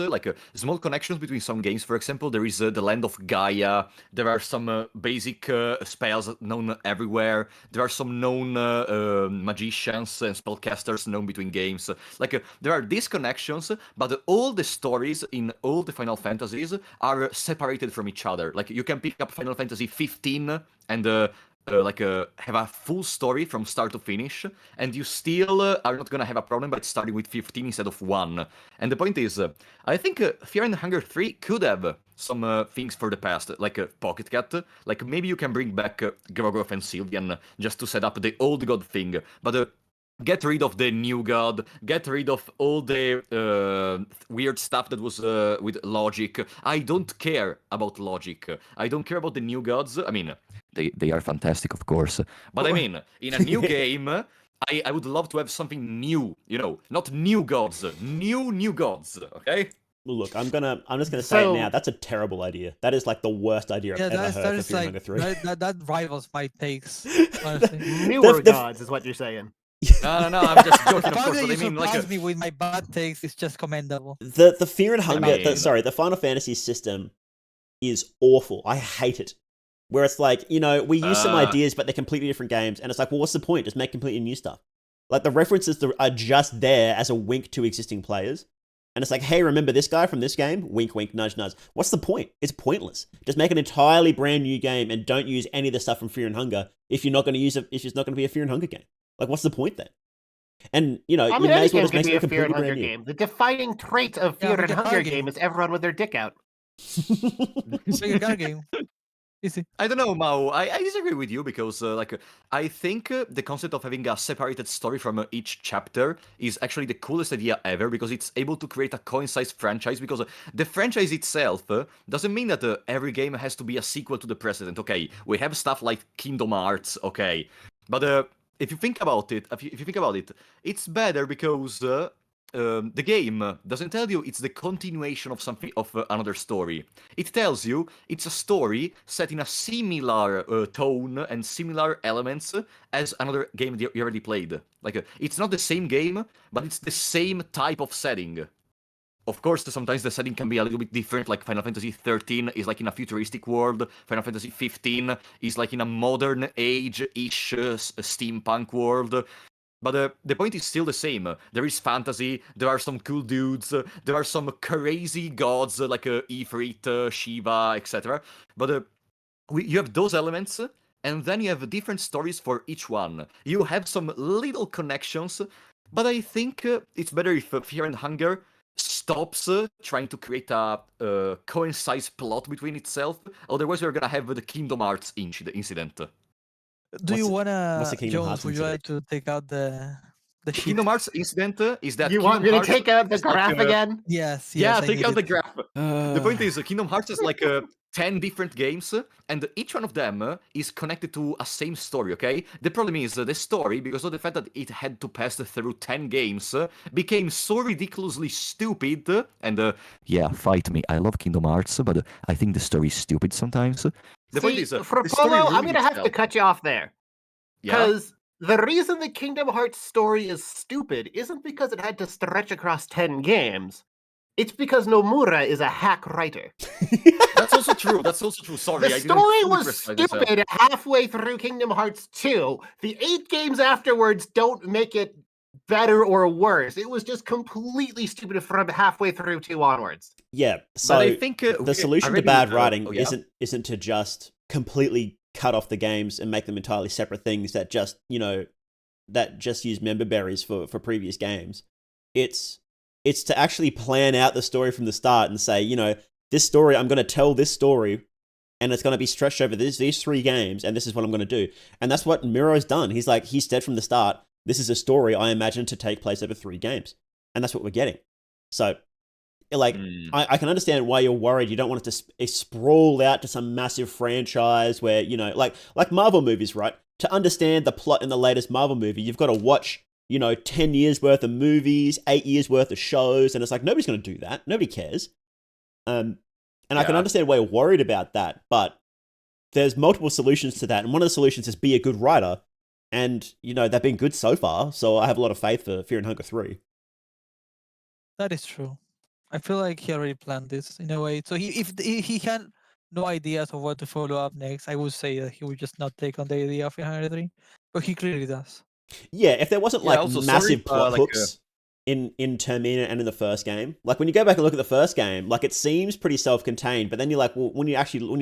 B: small connections between some games. For example, there is the Land of Gaia. There are some basic spells known everywhere. There are some known magicians and spellcasters known between games. There are these connections, but all the stories in all the Final Fantasies are separated from each other. Like, you can pick up Final Fantasy 15 and have a full story from start to finish, and you still are not gonna have a problem by starting with 15 instead of 1. And the point is, I think Fear and Hunger 3 could have some things for the past, like Pocket Cat. Like, maybe you can bring back Grogroth and Sylvian just to set up the old god thing, but get rid of the new god, get rid of all the weird stuff that was with logic. I don't care about logic. I don't care about the new gods. I mean, they are fantastic, of course. But I mean, in a new game, I would love to have something new, not new gods, new gods, okay?
A: Well, look, I'm just gonna say it now. That's a terrible idea. That is like the worst idea I've ever heard for Fear and Hunger 3.
D: That rivals my takes, honestly.
C: Newer gods is what you're saying.
B: No, I'm just joking, of
D: The fact
B: course,
D: that
B: but
D: you
B: I mean,
D: surprise me with my bad takes is just commendable.
A: The Fear and Hunger,
B: mean-
A: the Final Fantasy system is awful. I hate it. Where it's like, we use some ideas, but they're completely different games, and it's like, well, what's the point? Just make completely new stuff. Like, the references are just there as a wink to existing players. And it's like, hey, remember this guy from this game? Wink, wink, nudge, nudge. What's the point? It's pointless. Just make an entirely brand new game and don't use any of the stuff from Fear and Hunger if you're not going to use it, if it's not going to be a Fear and Hunger game. Like, what's the point then? And, you may as well just make it a
C: Fear and
A: completely
C: Hunger
A: brand new.
C: game. The defining trait of Fear and Hunger game is everyone with their dick out.
D: Make a card game. Easy.
B: I don't know, Mao. I disagree with you because, I think the concept of having a separated story from each chapter is actually the coolest idea ever because it's able to create a coin-sized franchise. Because the franchise itself doesn't mean that every game has to be a sequel to the precedent. Okay, we have stuff like Kingdom Hearts. Okay, but if you think about it, it's better because the game doesn't tell you it's the continuation of something of another story. It tells you it's a story set in a similar tone and similar elements as another game you already played. Like, it's not the same game, but it's the same type of setting. Of course, sometimes the setting can be a little bit different, like Final Fantasy 13 is like in a futuristic world, Final Fantasy 15 is like in a modern age-ish steampunk world. But the point is still the same. There is fantasy, there are some cool dudes, there are some crazy gods like Ifrit, Shiva, etc. But you have those elements, and then you have different stories for each one. You have some little connections, but I think it's better if Fear and Hunger stops trying to create a coincide plot between itself. Otherwise, we're gonna have the Kingdom Hearts incident.
D: Do you
A: what's
D: wanna,
A: the Kingdom
D: Jones?
A: Hearts
D: Would you like to take out the
B: The
D: sheet?
B: Kingdom Hearts incident is that
C: You want me
B: Kingdom
C: to
B: Hearts
C: take out the
B: is like,
C: graph again?
D: Yes.
B: Yeah,
D: I
B: take
D: need
B: out the
D: it.
B: graph. The point is, Kingdom Hearts is like 10 different games, and each one of them is connected to a same story, okay? The problem is, the story, because of the fact that it had to pass through 10 games, became so ridiculously stupid, and yeah, fight me, I love Kingdom Hearts, but I think the story is stupid sometimes. The point is,
C: for
B: the story
C: Polo, I'm
B: ruined
C: going to have to
B: itself.
C: cut you off there.
B: Yeah?
C: Because the reason the Kingdom Hearts story is stupid isn't because it had to stretch across 10 games. It's because Nomura is a hack writer.
B: That's also true. Sorry,
C: The
B: I didn't
C: story
B: fully
C: was
B: precise myself.
C: stupid halfway through Kingdom Hearts 2. The 8 games afterwards don't make it better or worse. It was just completely stupid from halfway through 2 onwards.
A: Yeah, so
B: But I think
A: the solution to bad writing isn't to just completely cut off the games and make them entirely separate things that just use member berries for previous games. It's to actually plan out the story from the start and say, this story, I'm going to tell this story, and it's going to be stretched over these 3 games, and this is what I'm going to do. And that's what Miro's done. He said from the start, this is a story I imagine to take place over 3 games, and that's what we're getting. So, like, I can understand why you're worried. You don't want it to sprawl out to some massive franchise where, you know, like Marvel movies, right? To understand the plot in the latest Marvel movie, you've got to watch, you know, 10 years worth of movies, 8 years worth of shows, and it's like, nobody's going to do that. Nobody cares. And I can understand why you're worried about that, but there's multiple solutions to that, and one of the solutions is be a good writer, and, you know, they've been good so far, so I have a lot of faith for Fear and Hunger 3.
D: That is true. I feel like he already planned this in a way. So if he had no ideas of what to follow up next, I would say that he would just not take on the idea of 303, but he clearly does.
A: Yeah, if there wasn't like
B: also,
A: massive plot hooks in Termina and in the first game, like when you go back and look at the first game, like it seems pretty self-contained, but then you're like, well, when you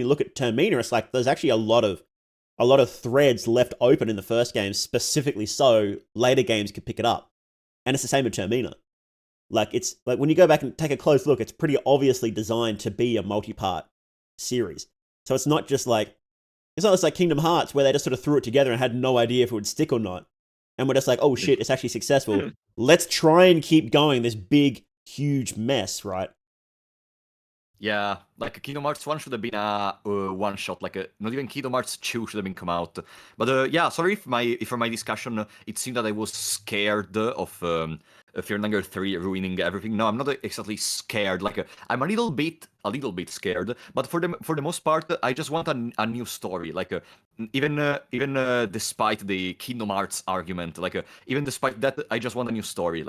A: look at Termina, it's like there's actually a lot of threads left open in the first game, specifically so later games could pick it up. And it's the same with Termina. Like, it's like when you go back and take a close look, it's pretty obviously designed to be a multi-part series. So it's not just like Kingdom Hearts where they just sort of threw it together and had no idea if it would stick or not. And we're just like, oh shit, it's actually successful. Let's try and keep going this big, huge mess, right?
B: Yeah, like Kingdom Hearts 1 should have been a one-shot, not even Kingdom Hearts 2 should have been come out. But yeah, sorry if for my discussion it seemed that I was scared of Fear and Hunger 3 ruining everything. No, I'm not exactly scared. I'm a little bit scared, but for the most part, I just want a new story. Even despite the Kingdom Hearts argument, even despite that, I just want a new story.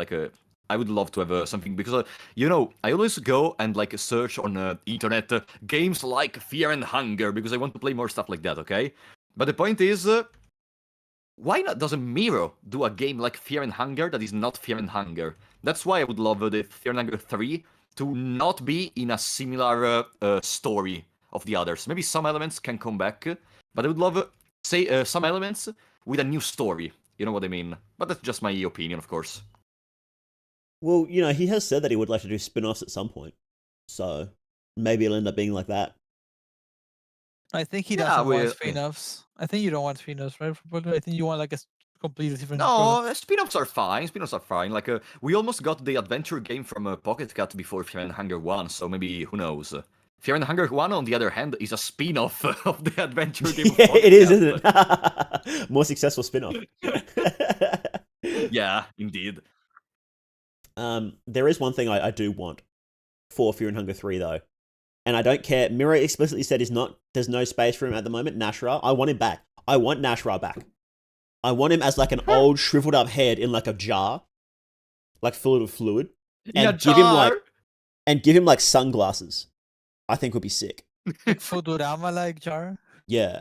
B: I would love to have something, because I always go and search on internet games like Fear and Hunger because I want to play more stuff like that. Okay, but the point is, why not doesn't Miro do a game like Fear and Hunger that is not Fear and Hunger? That's why I would love the Fear and Hunger 3 to not be in a similar story of the others. Maybe some elements can come back, but I would love some elements with a new story. You know what I mean? But that's just my opinion, of course.
A: Well, he has said that he would like to do spin-offs at some point. So maybe it'll end up being like that.
D: I think he doesn't want spin-offs. I think you don't want spin-offs, right? I think you want a completely different...
B: No, spin-offs are fine. We almost got the adventure game from Pocket Cat before Fear and Hunger 1, so maybe, who knows? Fear and Hunger 1, on the other hand, is a spin-off of the adventure game of Pocket
A: It is,
B: Cat.
A: isn't it? More successful spin-off.
B: Yeah, indeed.
A: There is one thing I do want for Fear and Hunger 3, though. And I don't care. Miro explicitly said there's no space for him at the moment. Nashra, I want him back. I want Nashra back. I want him as an old shriveled up head in a jar, full of fluid, and give him sunglasses. I think would be sick.
D: Futurama jar.
A: Yeah.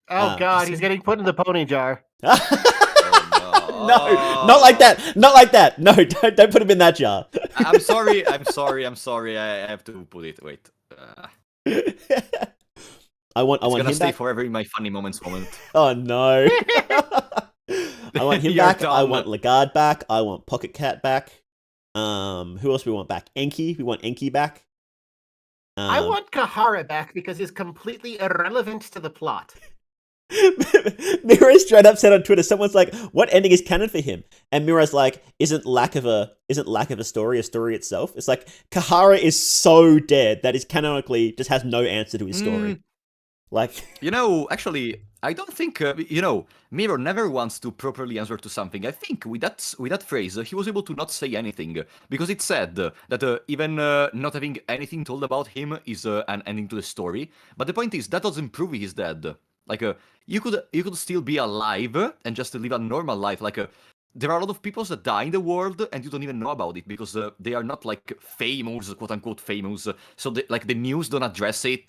C: Oh God, he's getting put in the pony jar.
A: No, not like that. Not like that. No, don't put him in that jar.
B: I'm sorry. I have to put it. Wait.
A: I want
B: gonna
A: him
B: stay
A: back
B: forever in my funny moments moment.
A: Oh no. I want him back. I want Lagarde back. I want Pocket Cat back. Who else we want back? Enki. We want Enki back.
C: I want Kahara back because he's completely irrelevant to the plot.
A: Miro straight up said on Twitter, someone's like, "What ending is canon for him?" And Miro's like, "Isn't lack of a story a story itself?" It's like Kahara is so dead that is canonically just has no answer to his story.
B: Actually, I don't think Miro never wants to properly answer to something. I think with that phrase, he was able to not say anything because it said that even not having anything told about him is an ending to the story. But the point is that doesn't prove he's dead. You could still be alive and just live a normal life. There are a lot of people that die in the world and you don't even know about it because they are not famous, quote unquote famous. So the news don't address it.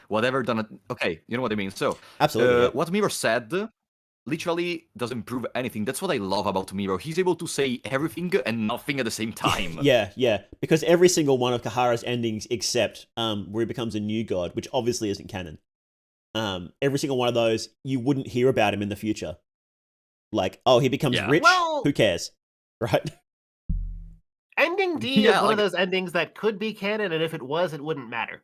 B: Whatever don't. Okay, you know what I mean. So
A: absolutely,
B: what Miro said literally doesn't prove anything. That's what I love about Miro. He's able to say everything and nothing at the same time.
A: Yeah. Because every single one of Kahara's endings, except where he becomes a new god, which obviously isn't canon. Every single one of those, you wouldn't hear about him in the future. He becomes rich. Well, who cares, right?
C: Ending D is one of those endings that could be canon, and if it was, it wouldn't matter.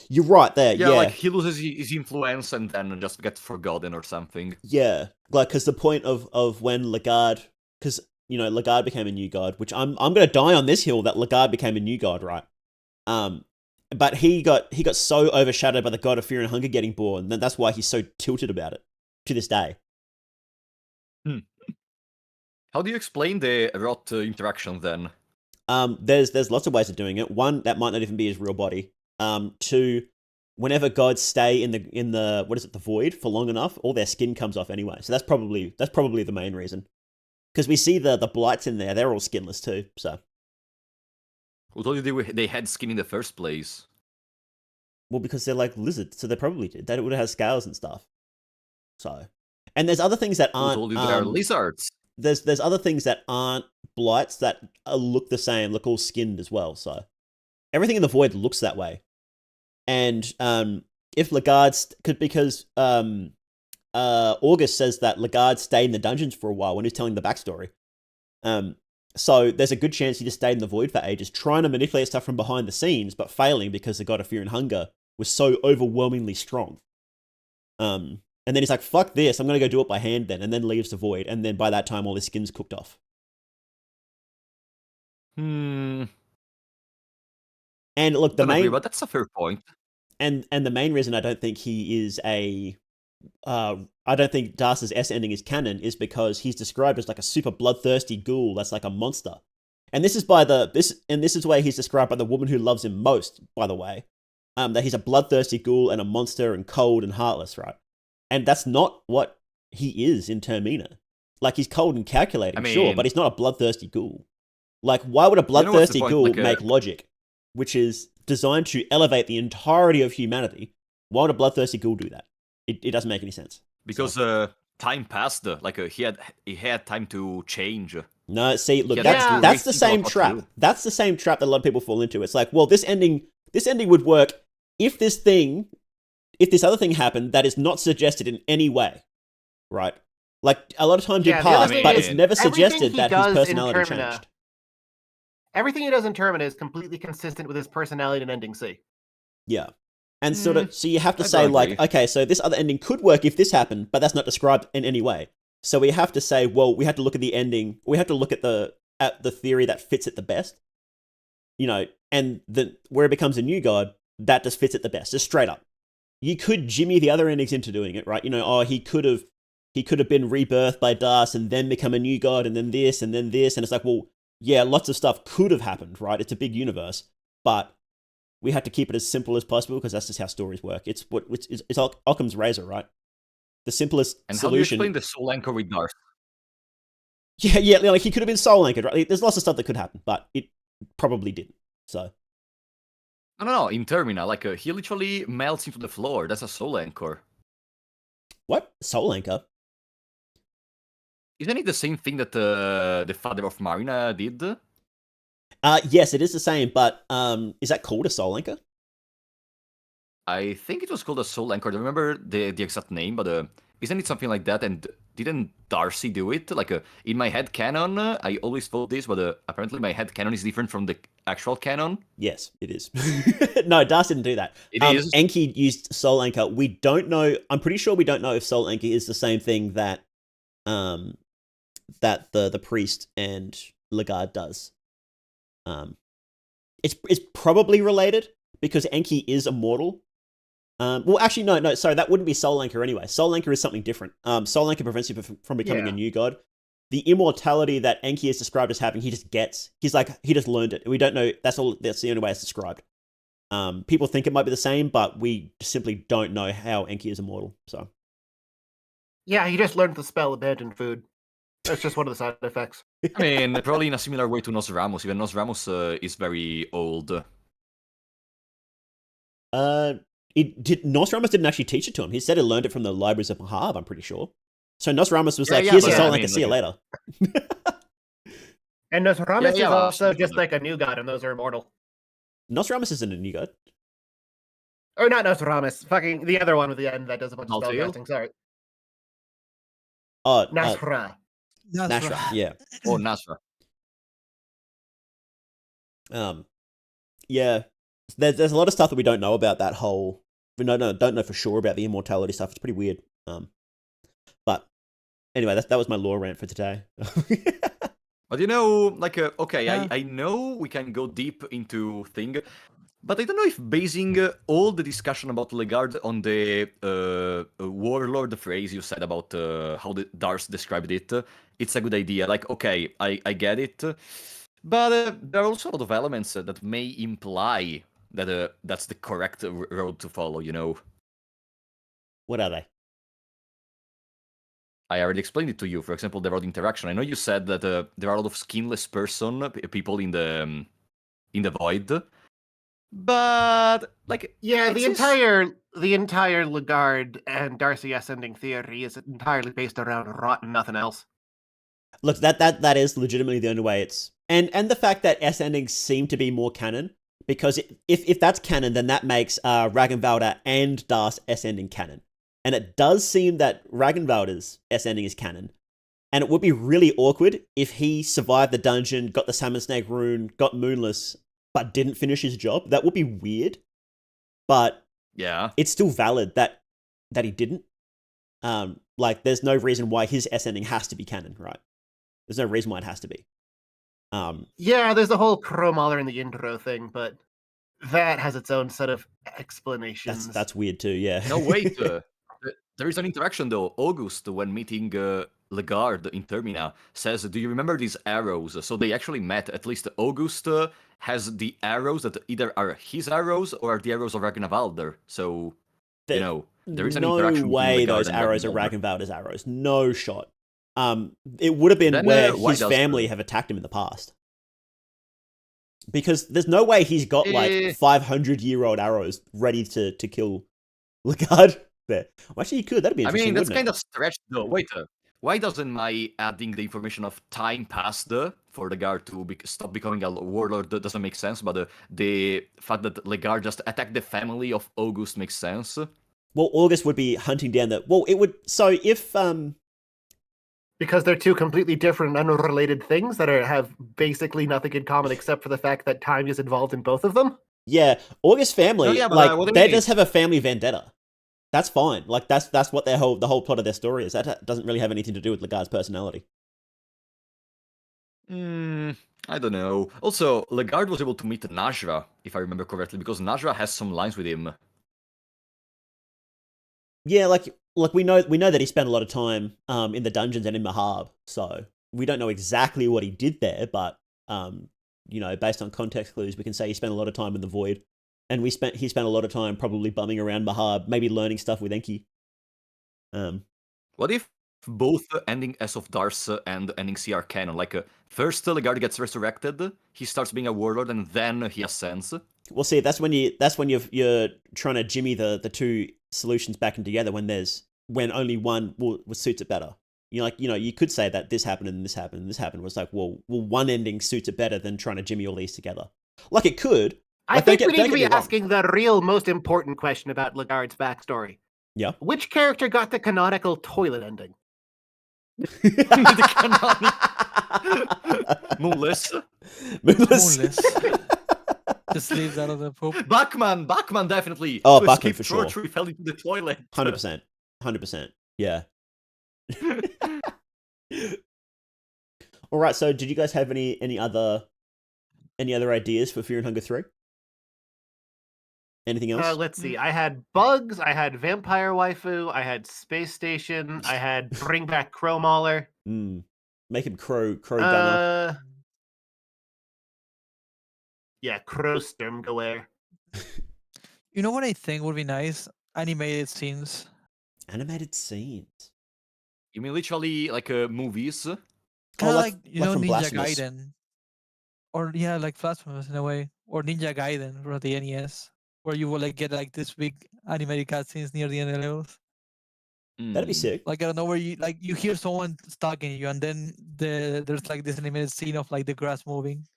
A: You're right there.
B: Yeah,
A: Yeah,
B: like he loses his influence and then just gets forgotten or something.
A: yeah. Like, because the point of when Lagarde, because Lagarde became a new god, which I'm gonna die on this hill that Lagarde became a new god, right? But he got so overshadowed by the god of fear and hunger getting born, that that's why he's so tilted about it to this day.
B: How do you explain the rot interaction then?
A: There's lots of ways of doing it. One, that might not even be his real body. Two, whenever gods stay in the what is it, the void for long enough, all their skin comes off anyway. So that's probably the main reason. Because we see the blights in there, they're all skinless too. So,
B: Who told you they had skin in the first place?
A: well, because they're like lizards, so they probably did. They would have scales and stuff. So, and there's other things that
B: Who
A: aren't.
B: told you they are lizards?
A: There's other things that aren't blights that look the same, look all skinned as well. So everything in the void looks that way. And if Lagarde's because August says that Lagarde stayed in the dungeons for a while when he's telling the backstory. So there's a good chance he just stayed in the void for ages, trying to manipulate stuff from behind the scenes, but failing because the god of fear and hunger was so overwhelmingly strong. And then he's like, fuck this, I'm going to go do it by hand then, and then leaves the void, and then by that time all his skin's cooked off. And look,
B: Don't agree, but that's a fair point.
A: And the main reason I don't think he is I don't think Darce's S ending is canon is because he's described as like a super bloodthirsty ghoul that's like a monster. And this is the way he's described by the woman who loves him most, by the way. That he's a bloodthirsty ghoul and a monster and cold and heartless, right? And that's not what he is in Termina. Like, he's cold and calculating, sure, but he's not a bloodthirsty ghoul. Like, why would a bloodthirsty ghoul make logic, which is designed to elevate the entirety of humanity? Why would a bloodthirsty ghoul do that? It doesn't make any sense.
B: Because time passed. He had time to change.
A: No, see, look, that's the same trap. That's the same trap that a lot of people fall into. It's like, well, this ending would work if this other thing happened that is not suggested in any way, right? Like, a lot of time did pass, but it's never suggested that his personality changed.
C: Everything he does in Termina is completely consistent with his personality in Ending C.
A: Yeah. And so you have to say, like, okay, so this other ending could work if this happened, but that's not described in any way. So we have to say, well, we have to look at the ending. We have to look at the theory that fits it the best. And where it becomes a new god, that just fits it the best, just straight up. You could jimmy the other endings into doing it, right? He could have been rebirthed by Darce and then become a new god, and then this, and then this, and it's like, well, yeah, lots of stuff could have happened, right? It's a big universe, but we had to keep it as simple as possible because that's just how stories work. It's Occam's razor, right? The simplest
B: and
A: solution.
B: And how do you explain the soul anchor with Darce?
A: Yeah, like he could have been soul anchored, right? There's lots of stuff that could happen, but it probably didn't. So.
B: No. In Termina, like he literally melts into the floor. That's a soul anchor.
A: What? Soul anchor?
B: Isn't it the same thing that the father of Marina did?
A: Yes, it is the same, but is that called a soul anchor?
B: I think it was called a soul anchor. I don't remember the exact name, but isn't it something like that? And didn't Darcy do it? Like in my head canon, I always thought this, but apparently my head canon is different from the actual canon.
A: Yes, it is. No, Darcy didn't do that.
B: It is.
A: Enki used soul anchor. We don't know. I'm pretty sure we don't know if soul anchor is the same thing that the priest and Lagarde does. It's probably related because Enki is immortal. Well, actually, no, sorry, that wouldn't be Soul Anchor anyway. Soul Anchor is something different. Soul Anchor prevents you from becoming a new god. The immortality that Enki is described as having, he just gets. He just learned it. We don't know. That's the only way it's described. People think it might be the same, but we simply don't know how Enki is immortal. So.
C: Yeah, he just learned the spell Abandoned Food. That's just one of the side effects.
B: I mean, probably in a similar way to Nosferatu. Even Nosferatu is very old.
A: Nosferatu didn't actually teach it to him. He said he learned it from the libraries of Mahab, I'm pretty sure. So Nosferatu was here's a soul anchor, see you later.
C: And Nosferatu is also just like a new god, and those are immortal.
A: Nosferatu isn't a new god.
C: Or not Nosferatu, fucking the other one with the end that does a bunch of spellcasting, sorry.
A: Oh,
C: Nasra.
A: Nasra, yeah.
B: Oh, Nasra.
A: Yeah. there's a lot of stuff that we don't know about that whole. We don't know for sure about the immortality stuff. It's pretty weird. But anyway, that was my lore rant for today.
B: But you know, like, okay,
D: Yeah.
B: I know we can go deep into thing, but I don't know if basing all the discussion about Legard on the warlord phrase you said about how the Dars described it, it's a good idea. Like, okay, I get it, but there are also a lot of elements that may imply that that's the correct road to follow, you know?
A: What are they?
B: I already explained it to you. For example, the road interaction. I know you said that there are a lot of skinless people in the void, but like
C: Yeah,
B: it's
C: the entire Lagarde and Darcy ascending theory is entirely based around rot and nothing else.
A: Look, that is legitimately the only way it's and the fact that S endings seem to be more canon, because if that's canon, then that makes Ragnvalder and Dar's S ending canon. And it does seem that Ragnvalder's S ending is canon. And it would be really awkward if he survived the dungeon, got the Salmon Snake rune, got Moonless, but didn't finish his job. That would be weird. But
B: yeah.
A: it's still valid that he didn't. Like, there's no reason why his S ending has to be canon, right? There's no reason why it has to be.
C: Yeah, there's the whole Chromaller in the intro thing, but that has its own set of explanations.
A: That's weird too, yeah.
B: No, wait. There is an interaction though. August, when meeting Legarde in Termina, says, "Do you remember these arrows?" So they actually met. At least August has the arrows that either are his arrows or are the arrows of Ragnvalder. So you know there is an interaction
A: No
B: between
A: way
B: Legarde
A: those
B: and
A: arrows are
B: Ragnvalder.
A: Ragnvalder's arrows. No shot. It would have been
B: Then,
A: where
B: why
A: his
B: does
A: family have attacked him in the past. Because there's no way he's got like 500-year-old arrows ready to kill Legarde there. Well, actually, he could. That'd be
B: I
A: interesting.
B: mean, that's
A: wouldn't
B: kind
A: it?
B: of stretched though. Wait, why doesn't my adding the information of time passed for Legarde to stop becoming a warlord doesn't make sense? But the fact that Legarde just attacked the family of August makes sense.
A: Well, August would be hunting down the. Well, it would. So if
C: because they're two completely different, unrelated things that have basically nothing in common except for the fact that time is involved in both of them.
A: Yeah, August family,
B: No, yeah, but,
A: like
B: what do you
A: they
B: mean?
A: just have a family vendetta. That's fine. Like that's what the whole plot of their story is. That doesn't really have anything to do with Legarde's personality.
B: I don't know. Also, Legarde was able to meet Najra, if I remember correctly, because Najra has some lines with him.
A: Yeah, like we know that he spent a lot of time in the dungeons and in Mahab, so we don't know exactly what he did there, but you know, based on context clues, we can say he spent a lot of time in the Void, and he spent a lot of time probably bumming around Mahab, maybe learning stuff with Enki.
B: What if both ending S of Dars and ending C are canon? Like, first Legarde gets resurrected, he starts being a warlord, and then he ascends.
A: Well, see, that's when you're trying to jimmy the two solutions back in together when only one suits it better. You could say that this happened and this happened and this happened. Was like, well, one ending suits it better than trying to jimmy all these together. Like it could.
C: I think we need to be
A: wrong.
C: asking the real most important question about Legarde's backstory.
A: Yeah.
C: Which character got the canonical toilet ending?
B: Moonless.
A: Moonless.
D: Just leaves out of the poop.
B: Bachman definitely.
A: Oh,
B: To
A: Bachman
B: escape
A: for sure.
B: torture, he fell into the toilet.
A: 100%. Yeah. All right. So, did you guys have any other ideas for Fear and Hunger 3? Anything else?
C: Let's see. I had bugs. I had vampire waifu. I had space station. I had bring back Chromaller.
A: Make him crow gunner.
C: Yeah, crow Sturmgewehr.
D: You know what I think would be nice? Animated scenes.
A: Animated scenes.
B: You mean literally like movies?
D: Kind of
A: like
D: Ninja
A: from Blasphemous.
D: Gaiden. Or yeah, like Blasphemous in a way. Or Ninja Gaiden for the NES. Where you will get like this big animated cutscenes near the end of the levels.
A: That'd be sick.
D: Like I don't know where you hear someone stalking you and then there's like this animated scene of like the grass moving.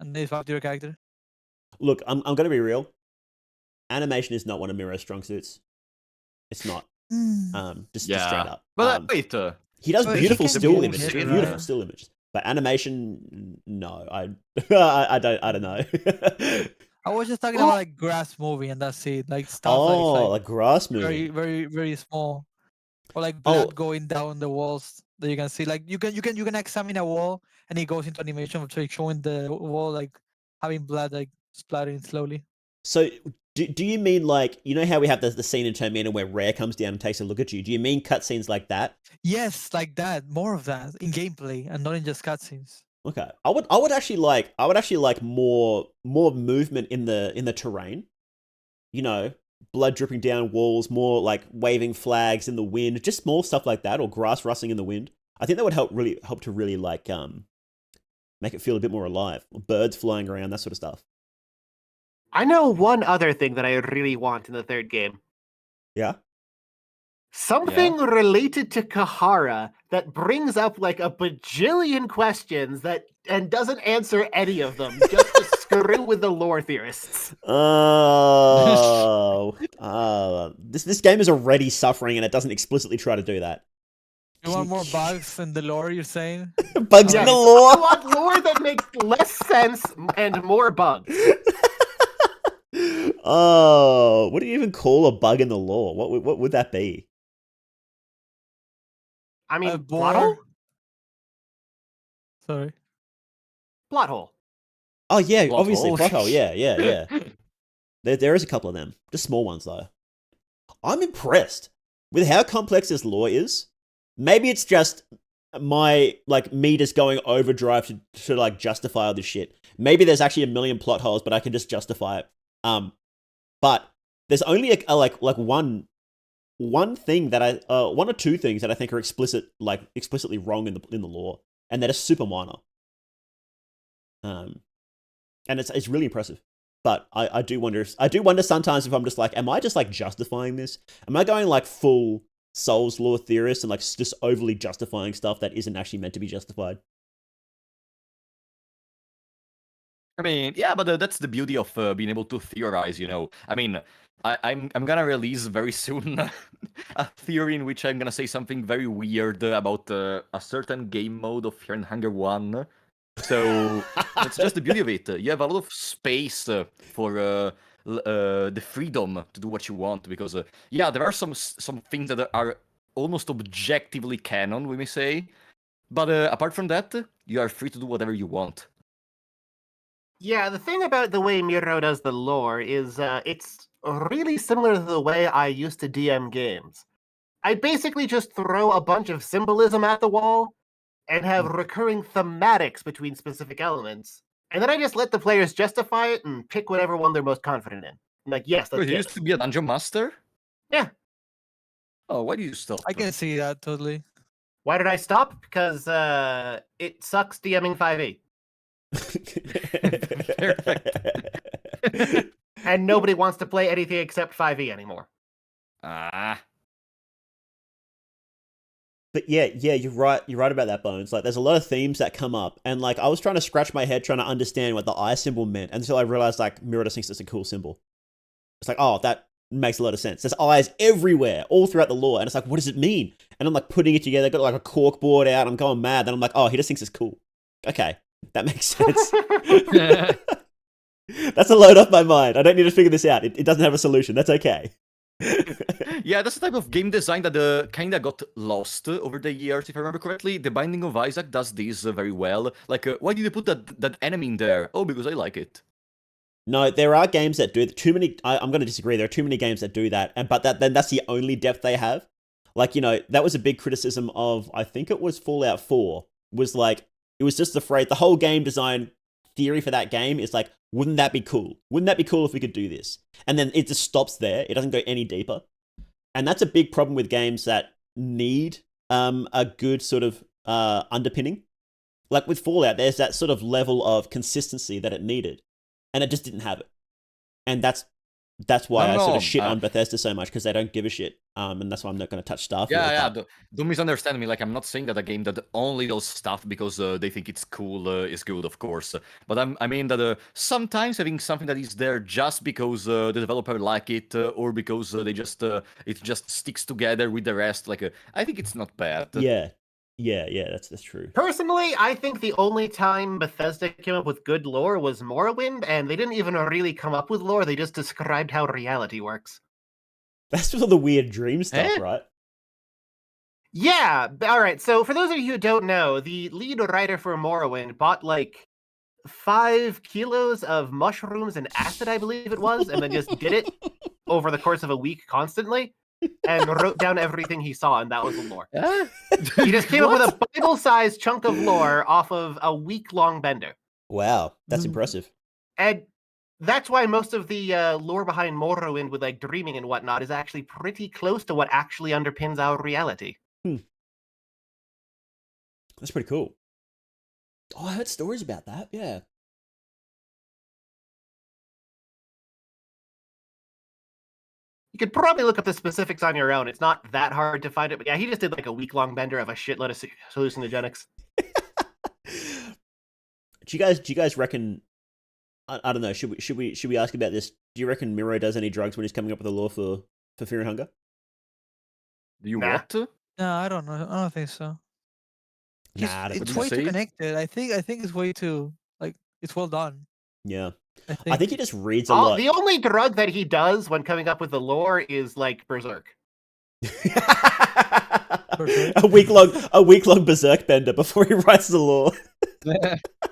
D: And they fuck your character.
A: Look, I'm gonna be real. Animation is not one of Miro's strong suits. It's not. Just straight up.
B: But wait,
A: he does
D: But he
A: beautiful
D: can
A: still
D: be
A: images.
D: animated,
A: Beautiful
D: right?
A: still images. But animation, no. I don't know.
D: I was just talking about like grass moving and that's it. Like stuff
A: Oh,
D: like
A: like grass
D: very,
A: moving.
D: very, very small. Or like
A: Oh.
D: blood going down the walls that you can see. Like you can examine a wall and it goes into animation of like showing the wall like having blood like splattering slowly.
A: So, do you mean like, you know how we have the scene in Terminator where Rare comes down and takes a look at you? Do you mean cutscenes like that?
D: Yes, like that. More of that in gameplay and not in just cutscenes.
A: Okay, I would actually like more movement in the terrain. You know, blood dripping down walls, more like waving flags in the wind, just small stuff like that, or grass rustling in the wind. I think that would help to really like make it feel a bit more alive. Birds flying around, that sort of stuff.
C: I know one other thing that I really want in the third game.
A: Yeah.
C: Something related to Kahara that brings up like a bajillion questions and doesn't answer any of them, just to screw with the lore theorists.
A: Oh, this game is already suffering, and it doesn't explicitly try to do that.
D: You want more bugs in the lore, you're saying?
A: Bugs in
C: Yes,
A: the
C: I
A: lore.
C: want lore that makes less sense and more bugs.
A: Oh, what do you even call a bug in the lore? What would that be?
C: I mean,
D: A
C: plot hole?
D: boar. Sorry.
C: Plot hole.
A: Oh yeah,
B: Plot
A: obviously
B: hole.
A: plot hole. Yeah. There is a couple of them, just small ones though. I'm impressed with how complex this lore is. Maybe it's just my me just going overdrive to like justify all this shit. Maybe there's actually a million plot holes, but I can just justify it. But there's only one thing that one or two things that I think are explicitly wrong in the lore, and that is super minor. And it's really impressive. But I do wonder sometimes if I'm just like, am I just like justifying this? Am I going like full Souls lore theorist and like just overly justifying stuff that isn't actually meant to be justified?
B: I mean, yeah, but that's the beauty of being able to theorize, you know. I mean, I'm gonna release very soon a theory in which I'm gonna say something very weird about a certain game mode of Fear and Hunger 1. So that's just the beauty of it. You have a lot of space for the freedom to do what you want, because yeah, there are some things that are almost objectively canon, we may say, but apart from that, you are free to do whatever you want.
C: Yeah, the thing about the way Miro does the lore is it's really similar to the way I used to DM games. I basically just throw a bunch of symbolism at the wall and have recurring thematics between specific elements. And then I just let the players justify it and pick whatever one they're most confident in. Like, yes, let's
B: Wait, you
C: get
B: used
C: it.
B: to be a dungeon master?
C: Yeah.
B: Oh, why do you stop?
D: I can see that totally.
C: Why did I stop? Because it sucks DMing 5e.
B: Perfect.
C: And nobody wants to play anything except 5e anymore.
B: Ah.
A: But yeah, you're right about that, Bones. Like, there's a lot of themes that come up, and like, I was trying to scratch my head trying to understand what the eye symbol meant until I realized like Miro just thinks it's a cool symbol. It's like, oh, that makes a lot of sense. There's eyes everywhere, all throughout the lore, and it's like, what does it mean? And I'm like putting it together, got like a cork board out, I'm going mad, then I'm like, oh, he just thinks it's cool. Okay, that makes sense. That's a load off my mind. I don't need to figure this out. It doesn't have a solution. That's okay.
B: Yeah, that's the type of game design that kinda got lost over the years, if I remember correctly. The Binding of Isaac does this very well. Like, why did you put that enemy in there? Oh, because I like it.
A: No, there are games that do too many. I'm going to disagree. There are too many games that do that, but then that's the only depth they have. Like, you know, that was a big criticism of, I think it was Fallout 4. Was like, it was just afraid. The whole game design theory for that game is like, wouldn't that be cool? Wouldn't that be cool if we could do this? And then it just stops there. It doesn't go any deeper. And that's a big problem with games that need a good sort of underpinning. Like with Fallout, there's that sort of level of consistency that it needed, and it just didn't have it. And that's why I sort of shit on Bethesda so much, because they don't give a shit. And that's why I'm not going to touch Starfield.
B: Yeah. Don't misunderstand me. Like, I'm not saying that a game that only does stuff because they think it's cool is good, of course. But I mean that sometimes having something that is there just because the developer like it, or because it just sticks together with the rest. Like, I think it's not bad.
A: Yeah. Yeah, that's true.
C: Personally, I think the only time Bethesda came up with good lore was Morrowind, and they didn't even really come up with lore, they just described how reality works.
A: That's all the weird dream stuff,
B: Eh?
A: right?
C: Yeah, alright, so for those of you who don't know, the lead writer for Morrowind bought like 5 kilos of mushrooms and acid, I believe it was, and then just did it over the course of a week constantly, and wrote down everything he saw, and that was the lore.
B: Huh?
C: He just came up with
B: What?
C: a Bible-sized chunk of lore off of a week-long bender.
A: Wow, that's
D: Mm.
A: impressive.
C: And that's why most of the lore behind Morrowind with like dreaming and whatnot is actually pretty close to what actually underpins our reality.
A: That's pretty cool. Oh, I heard stories about that. Yeah.
C: You could probably look up the specifics on your own. It's not that hard to find it, but yeah, he just did like a week-long bender of a shitload of hallucinogenics.
A: Do you guys reckon? I don't know. Should we ask about this? Do you reckon Miro does any drugs when he's coming up with a law for fear and hunger?
B: Do you
C: Nah.
B: what?
D: No, I don't know. I don't think so.
A: Nah, I don't
D: It's
A: think
D: way
A: so.
D: too
B: say?
D: connected. I think it's way too like it's well done.
A: Yeah,
D: I
A: I think he just reads a lot.
C: The only drug that he does when coming up with the lore is like Berserk.
A: a week long berserk bender before he writes the law.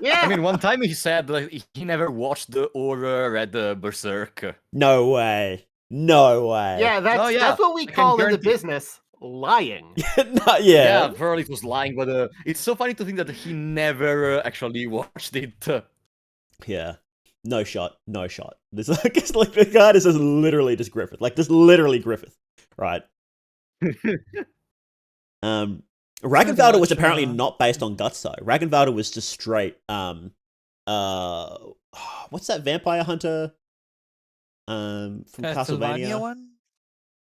C: Yeah,
B: I mean, one time he said that he never watched or read Berserk.
A: No way. No way.
C: yeah, that's
B: yeah,
C: that's what we
B: I can
C: call in the
B: guarantee-
C: business lying.
A: No,
B: Yeah,
A: yeah.
B: probably it was lying, but it's so funny to think that he never actually watched it.
A: Yeah. No shot. No shot. This it's like the guy is just literally just Griffith. Like just literally Griffith. Right. Ragnvalder was
D: watch,
A: apparently not based on guts though. Ragnvalder was just straight what's that vampire hunter from
D: Castlevania
A: Castlevania?
D: one.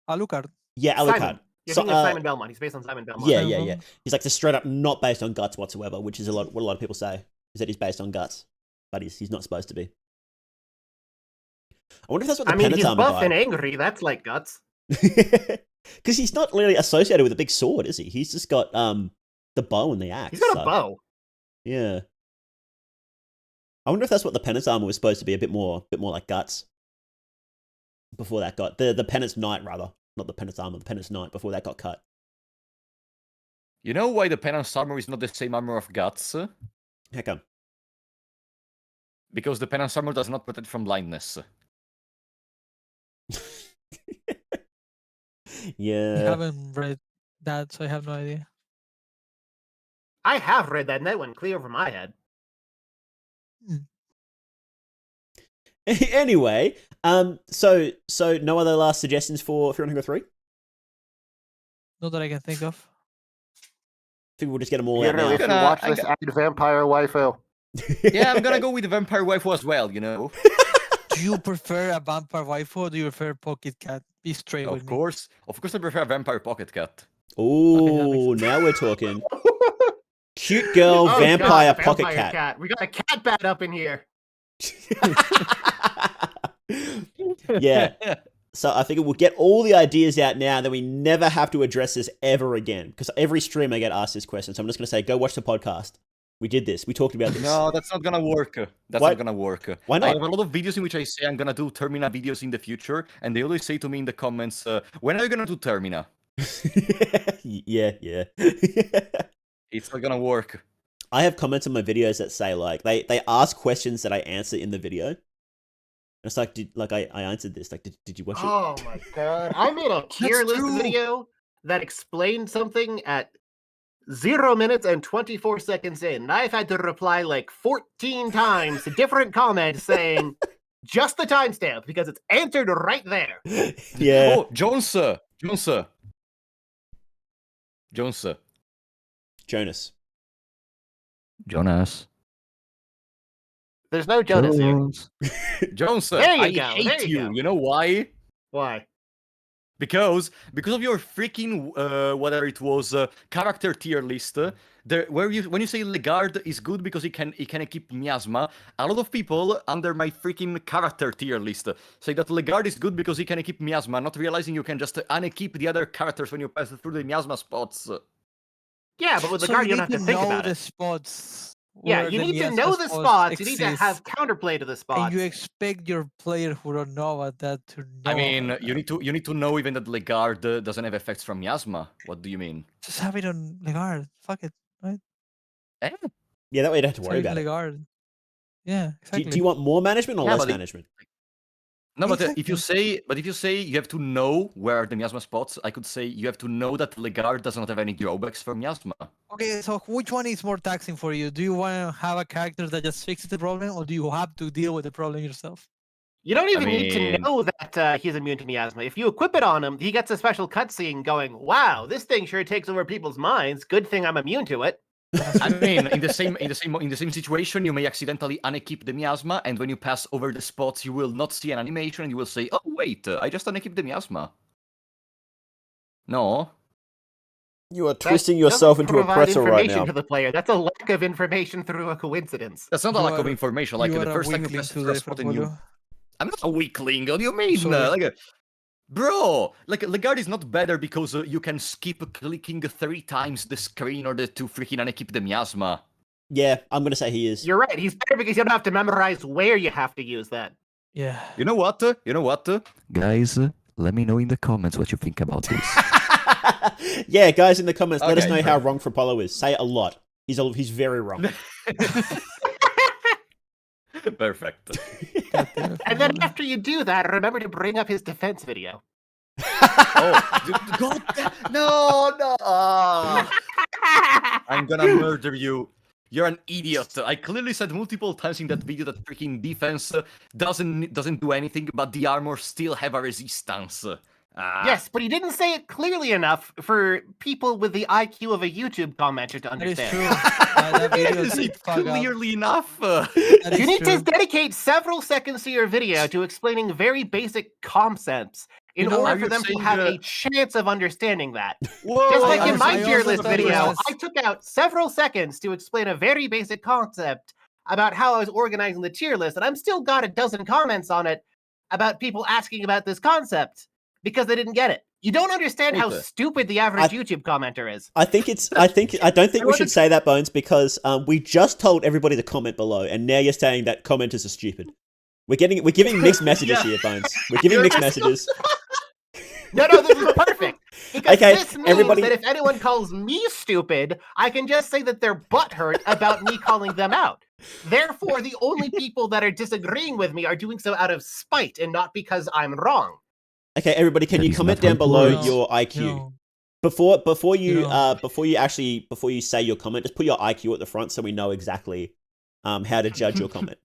D: Alucard.
A: Yeah,
C: Simon.
A: Alucard.
C: You're
A: So,
C: thinking of Simon Belmont. He's based on Simon Belmont.
A: yeah. He's like just straight up not based on guts whatsoever, which is what a lot of people say is that he's based on guts, but he's not supposed to be. I wonder if that's what the
C: I mean,
A: penance
C: he's
A: armor
C: buff
A: guy.
C: and angry. That's like guts.
A: Because he's not really associated with a big sword, is he? He's just got the bow and the axe.
C: He's got a
A: so-
C: bow.
A: Yeah. I wonder if that's what the penance armor was supposed to be, a bit more like guts. Before that got the penance knight rather, not the penance armor, the penance knight before that got cut.
B: You know why the penance armor is not the same armor of guts?
A: How come?
B: Because the penance armor does not protect from blindness.
D: I
A: Yeah.
D: haven't read that, so I have no idea.
C: I have read that, and that went clear over my head.
A: Anyway, so no other last suggestions for Fear and Hunger 3?
D: Not that I can think of.
A: Think we'll just get them all
C: You
A: out
C: know,
A: now.
C: if you
B: Gonna-
C: watch
B: I
C: this,
B: got-
C: add vampire waifu.
B: Yeah, I'm gonna go with the vampire waifu as well, you know?
D: Do you prefer a vampire waifu or do you prefer Pocket Cat? Be straight with
B: Of
D: me.
B: course I prefer a vampire pocket cat.
A: Ooh, now we're talking. Cute girl,
C: Oh,
A: vampire,
C: God,
A: pocket
C: vampire
A: cat.
C: We got a cat bat up in here.
A: Yeah. So I think we'll get all the ideas out now, then we never have to address this ever again. Because every stream I get asked this question. So I'm just going to say, go watch the podcast. We did this. We talked about this.
B: No, that's not gonna work. That's
A: Why-
B: not gonna work.
A: Why
B: I
A: not?
B: have a lot of videos in which I say I'm gonna do Termina videos in the future, and they always say to me in the comments, when are you gonna do Termina?
A: yeah.
B: It's not gonna work.
A: I have comments on my videos that say like they ask questions that I answer in the video. And it's like I answered this. Like did you watch it?
C: Oh my god. I made a tier list
D: true.
C: video that explained something at 0 minutes and 24 seconds in. And I've had to reply like 14 times to different comments saying just the timestamp because it's answered right there.
A: Yeah.
B: Oh, Jones.
A: Jonas.
C: There's no Jonas here.
B: Jones,
C: There you
B: I
C: go,
B: hate
C: there you
B: you.
C: go.
B: You know why?
C: Why?
B: Because of your freaking whatever it was character tier list. When you say Legard is good because he can equip miasma, a lot of people under my freaking character tier list say that Legard is good because he can equip miasma, not realizing you can just unequip the other characters when you pass through the miasma spots.
C: Yeah, but with the
D: So
C: guard,
D: you
C: you don't
D: need
C: have to think
D: know
C: about
D: the
C: it.
D: spots.
C: Yeah,
D: where
C: you
D: the
C: need to
D: miasma
C: know the spots. You need to have
D: exist,
C: counterplay to the
D: and
C: spots.
D: you expect your player who don't know about that to know.
B: I mean,
D: about
B: you
D: that.
B: need to know even that Legard doesn't have effects from miasma. What do you mean?
D: Just have it on Legard. Fuck it, right?
B: Eh?
A: Yeah, that way you don't have to
D: Just
A: worry
D: have it
A: about
D: in
A: it.
D: Legard. Yeah, exactly.
A: Do you want more management or
B: Yeah,
A: less
B: but
A: management?
B: No, but if you
D: Exactly.
B: say you have to know where are the miasma spots, I could say you have to know that Legard does not have any drawbacks for miasma.
D: Okay, so which one is more taxing for you? Do you want to have a character that just fixes the problem, or do you have to deal with the problem yourself?
C: You don't even need to
B: mean-
C: know that he's immune to miasma. If you equip it on him, he gets a special cutscene going, "Wow, this thing sure takes over people's minds. Good thing I'm immune to it."
B: I mean, in the same situation, you may accidentally unequip the miasma, and when you pass over the spots, you will not see an animation, and you will say, "Oh wait, I just unequipped the miasma." No.
A: You are
C: That
A: twisting yourself
C: doesn't
A: into a
C: provide
A: pretzel right
C: information
A: now.
C: to the player. That's a lack of information through a coincidence.
B: That's not a
D: You
B: lack of
D: are-
B: information. Like
D: you
B: the
D: are a
B: first time you
D: weakling
B: press the
D: today,
B: spot and you...
D: Frapolo.
B: I'm not a weakling. What do you mean?
D: Sorry.
B: Bro, like Legard is not better because you can skip clicking 3 times the screen in order to freaking unequip the miasma.
A: Yeah, I'm gonna say he is.
C: You're right. He's better because you don't have to memorize where you have to use that.
D: Yeah.
B: You know what? Guys, let me know in the comments what you think about this.
A: Yeah, guys in the comments, let us
B: Okay.
A: know how wrong Frapolo is. Say it a lot. He's very wrong.
B: Perfect.
D: God damn it,
C: And then
D: Frapolo.
C: after you do that, remember to bring up his defense video.
B: God, no. I'm gonna murder you. You're an idiot. I clearly said multiple times in that video that freaking defense doesn't do anything, but the armor still have a resistance.
C: Yes, but he didn't say it clearly enough for people with the IQ of a YouTube commenter to
D: That is
C: understand.
D: true. That video
B: Is
D: is
B: it
D: fuck up.
B: clearly enough?
D: That
C: You
D: is
C: need
D: true.
C: to dedicate several seconds to your video to explaining very basic concepts in
D: You know,
C: order
B: are
C: for
B: you
C: them to
B: saying,
C: have a chance of understanding that.
B: Whoa,
C: Just like
D: I
C: in my
D: also
C: tier list
D: thought it
C: video,
D: was-
C: I took out several seconds to explain a very basic concept about how I was organizing the tier list, and I'm still got a dozen comments on it about people asking about this concept because they didn't get it. You don't understand how
B: Wait,
C: stupid the average YouTube commenter is.
A: I don't think we should say that, Bones, because we just told everybody to comment below, and now you're saying that commenters are stupid. We're giving mixed messages
B: Yeah.
A: here, Bones. We're giving mixed messages.
C: No, this is perfect. Because
A: Okay,
C: this means
A: everybody-
C: that if anyone calls me stupid, I can just say that they're butthurt about me calling them out. Therefore, the only people that are disagreeing with me are doing so out of spite and not because I'm wrong.
A: Okay, everybody, can
B: That
A: you
B: is
A: comment
B: not how
A: down
B: it
A: below
B: works.
A: your IQ?
D: No.
A: Before you
D: No.
A: before you say your comment, just put your IQ at the front so we know exactly how to judge your comment.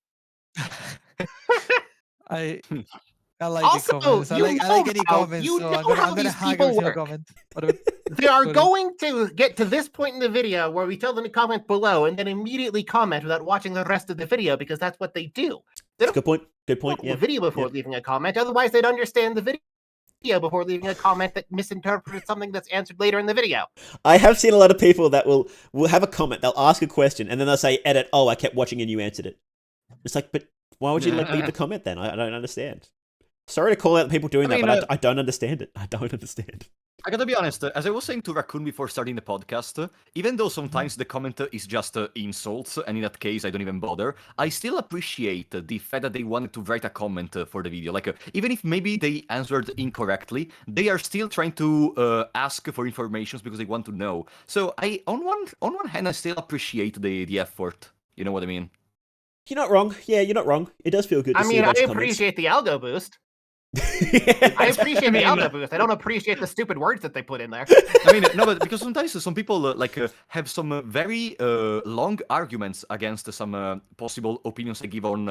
D: I like
C: Also,
D: the comments. I
C: you
D: like
C: know
D: any
C: how-
D: comments.
C: you
D: So
C: know
D: I'm gonna
C: how these
D: hag
C: people
D: every single
C: work.
D: comment. Whatever.
C: They are
D: Sorry.
C: going to get to this point in the video where we tell them to comment below and then immediately comment without watching the rest of the video because that's what they do. They don't
A: Good point. Good point.
C: watch
A: Yeah.
C: the video before leaving a comment, otherwise they'd understand the video before leaving a comment that misinterprets something that's answered later in the video.
A: I have seen a lot of people that will have a comment, they'll ask a question, and then they'll say, edit, oh, I kept watching and you answered it. It's like, but why would you leave the comment then? I don't understand. Sorry to call out people doing that, but I don't understand it. I don't understand.
B: I gotta be honest, as I was saying to Raccoon before starting the podcast, even though sometimes the comment is just insults, and in that case I don't even bother, I still appreciate the fact that they wanted to write a comment for the video. Like, even if maybe they answered incorrectly, they are still trying to ask for information because they want to know. So on one hand, I still appreciate the effort. You know what I mean?
A: You're not wrong. Yeah, you're not wrong. It does feel good to
C: I
A: see
C: mean,
A: a bunch
C: I
A: of comments.
C: appreciate the algo boost.
A: I
C: I appreciate the algo boost. I don't appreciate the stupid words that they put in there.
B: I mean, no, but because sometimes some people have some very long arguments against some possible opinions I give on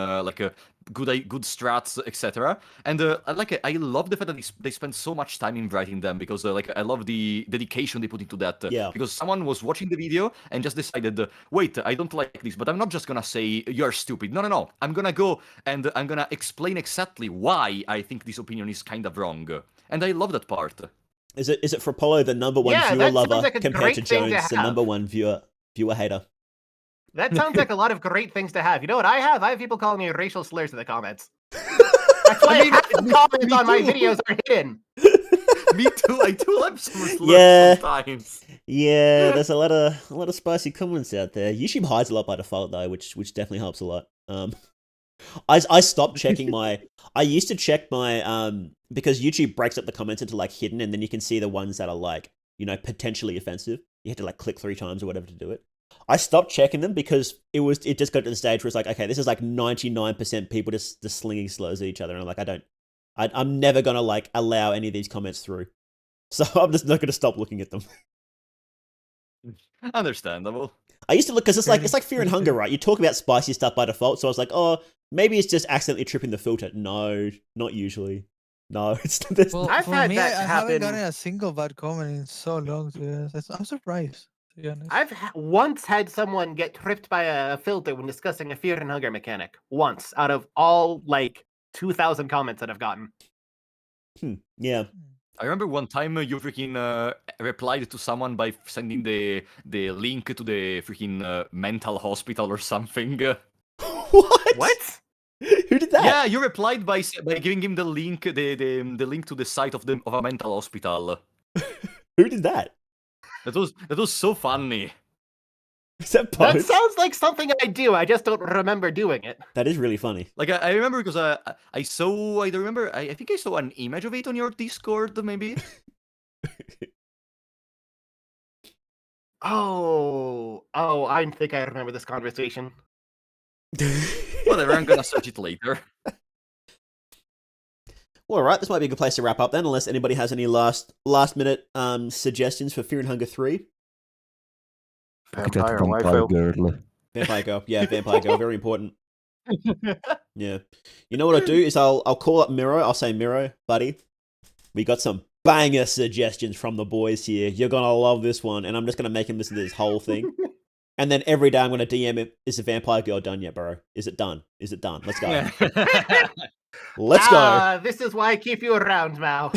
B: good strats, etc. And I love the fact that they spend so much time in writing them because I love the dedication they put into that.
A: Yeah.
B: Because someone was watching the video and just decided, wait, I don't like this, but I'm not just gonna say you're stupid. No. I'm gonna go and I'm gonna explain exactly why I think this opinion is kind of wrong. And I love that part.
A: Is it for Apollo, the number one
C: Yeah,
A: viewer
C: that sounds
A: lover,
C: like a
A: compared to
C: great thing to
A: Jones, the
C: have.
A: number one viewer hater?
C: That sounds like a lot of great things to have. You know what I have? I have people calling me racial slurs in the comments. That's why half the comments
B: me
C: on my
B: too.
C: videos are hidden.
B: Me too. I do have some slurs
A: Yeah.
B: sometimes.
A: Yeah, there's a lot of spicy comments out there. YouTube hides a lot by default though, which definitely helps a lot. I stopped checking my. I used to check my because YouTube breaks up the comments into like hidden, and then you can see the ones that are like potentially offensive. You had to like click 3 times or whatever to do it. I stopped checking them because it just got to the stage where it's like, okay, this is like 99% people just slinging slurs at each other, and I'm like, I'm never gonna like allow any of these comments through. So I'm just not gonna stop looking at them.
B: Understandable.
A: I used to look because it's like Fear and
D: Pretty
A: Hunger,
D: fair.
A: right? You talk about spicy stuff by default, so I was like, oh, maybe it's just accidentally tripping the filter. No, not usually. No, it's there's
D: Well,
C: I've
D: for
C: had
D: me,
C: that
D: I haven't
C: happen.
D: gotten a single bad comment in so long. To be honest, I'm surprised. To be honest.
C: I've once had someone get tripped by a filter when discussing a Fear and Hunger mechanic. Once out of all like 2,000 comments that I've gotten.
A: yeah.
B: I remember one time you freaking replied to someone by sending the link to the freaking mental hospital or something.
A: What?
C: What?
A: Who did that?
B: Yeah, you replied by giving him the link, the link to the site of a mental hospital.
A: Who did that?
B: That was so funny.
A: Is that
C: That
A: post?
C: sounds like something I do. I just don't remember doing it.
A: That is really funny.
B: Like I remember because I saw I don't remember I think I saw an image of it on your Discord maybe.
C: Oh, I think I remember this conversation.
B: Whatever, I'm gonna search it later.
A: Well, all right, this might be a good place to wrap up then, unless anybody has any last minute suggestions for Fear and Hunger 3.
C: Vampire waifu.
B: girl.
A: Vampire Girl. Yeah, Vampire Girl, very important. Yeah. You know what I'll do is I'll call up Miro. I'll say, Miro, buddy, we got some banger suggestions from the boys here. You're gonna love this one. And I'm just gonna make him listen to this whole thing. And then every day I'm gonna DM him, is the Vampire Girl done yet, bro? Is it done? Is it done? Let's go. Let's go.
C: This is why I keep you around, Mao.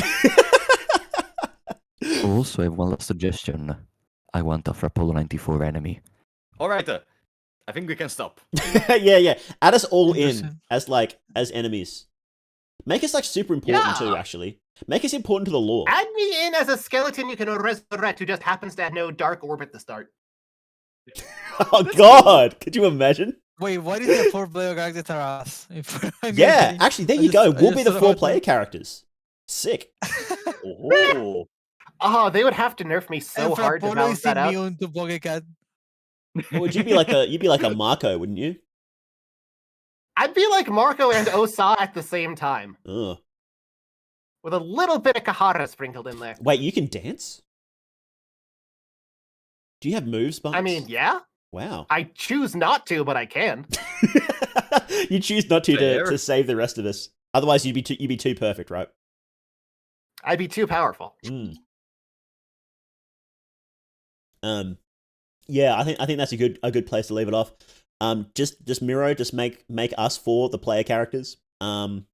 E: Also, I have one last suggestion. I want a Frapolo 94 enemy.
B: All right, I think we can stop.
A: Yeah. Add us all in
D: Interesting.
A: as enemies. Make us like super important too,
B: Yeah.
A: actually. Make us important to the lore.
C: Add me in as a skeleton you can resurrect who just happens to have no dark orb at the start.
A: Oh god, could you imagine?
D: Wait, what is the 4-player character to us?
A: Yeah, actually, there
D: I
A: you
D: just-
A: go.
D: I
A: We'll be
D: just
A: the
D: thought
A: 4-player
D: that.
A: characters. Sick.
B: Oh.
C: Oh, they would have to nerf me so
D: And
C: hard to
D: Frapolo
C: balance
D: is
C: that out.
D: immune to Pokecat.
A: Well, would you be like a Marco, wouldn't you?
C: I'd be like Marco and Osa at the same time,
A: Ugh.
C: with a little bit of Kahara sprinkled in there.
A: Wait, you can dance? Do you have moves, Bunks?
C: I mean, yeah,
A: Wow.
C: I choose not to, but I can.
A: You choose not to
B: Fair.
A: save the rest of us. Otherwise, you'd be too perfect, right?
C: I'd be too powerful.
A: Mm. Yeah, I think that's a good place to leave it off. Just Miro, just make us 4 the player characters. And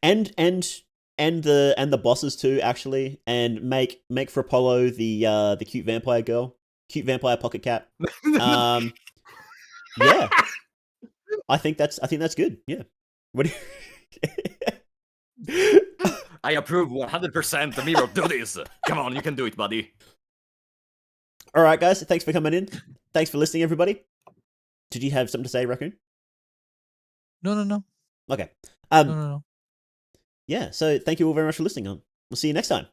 A: the bosses too, actually, and make for Apollo the cute vampire girl, cute vampire pocket cat. Yeah, I think that's good. Yeah. What do you...
B: I approve 100%. Miro, do this. Come on, you can do it, buddy.
A: All right, guys. Thanks for coming in. Thanks for listening, everybody. Did you have something to say, Raccoon?
D: No.
A: Okay.
D: No.
A: Yeah. So thank you all very much for listening. We'll see you next time.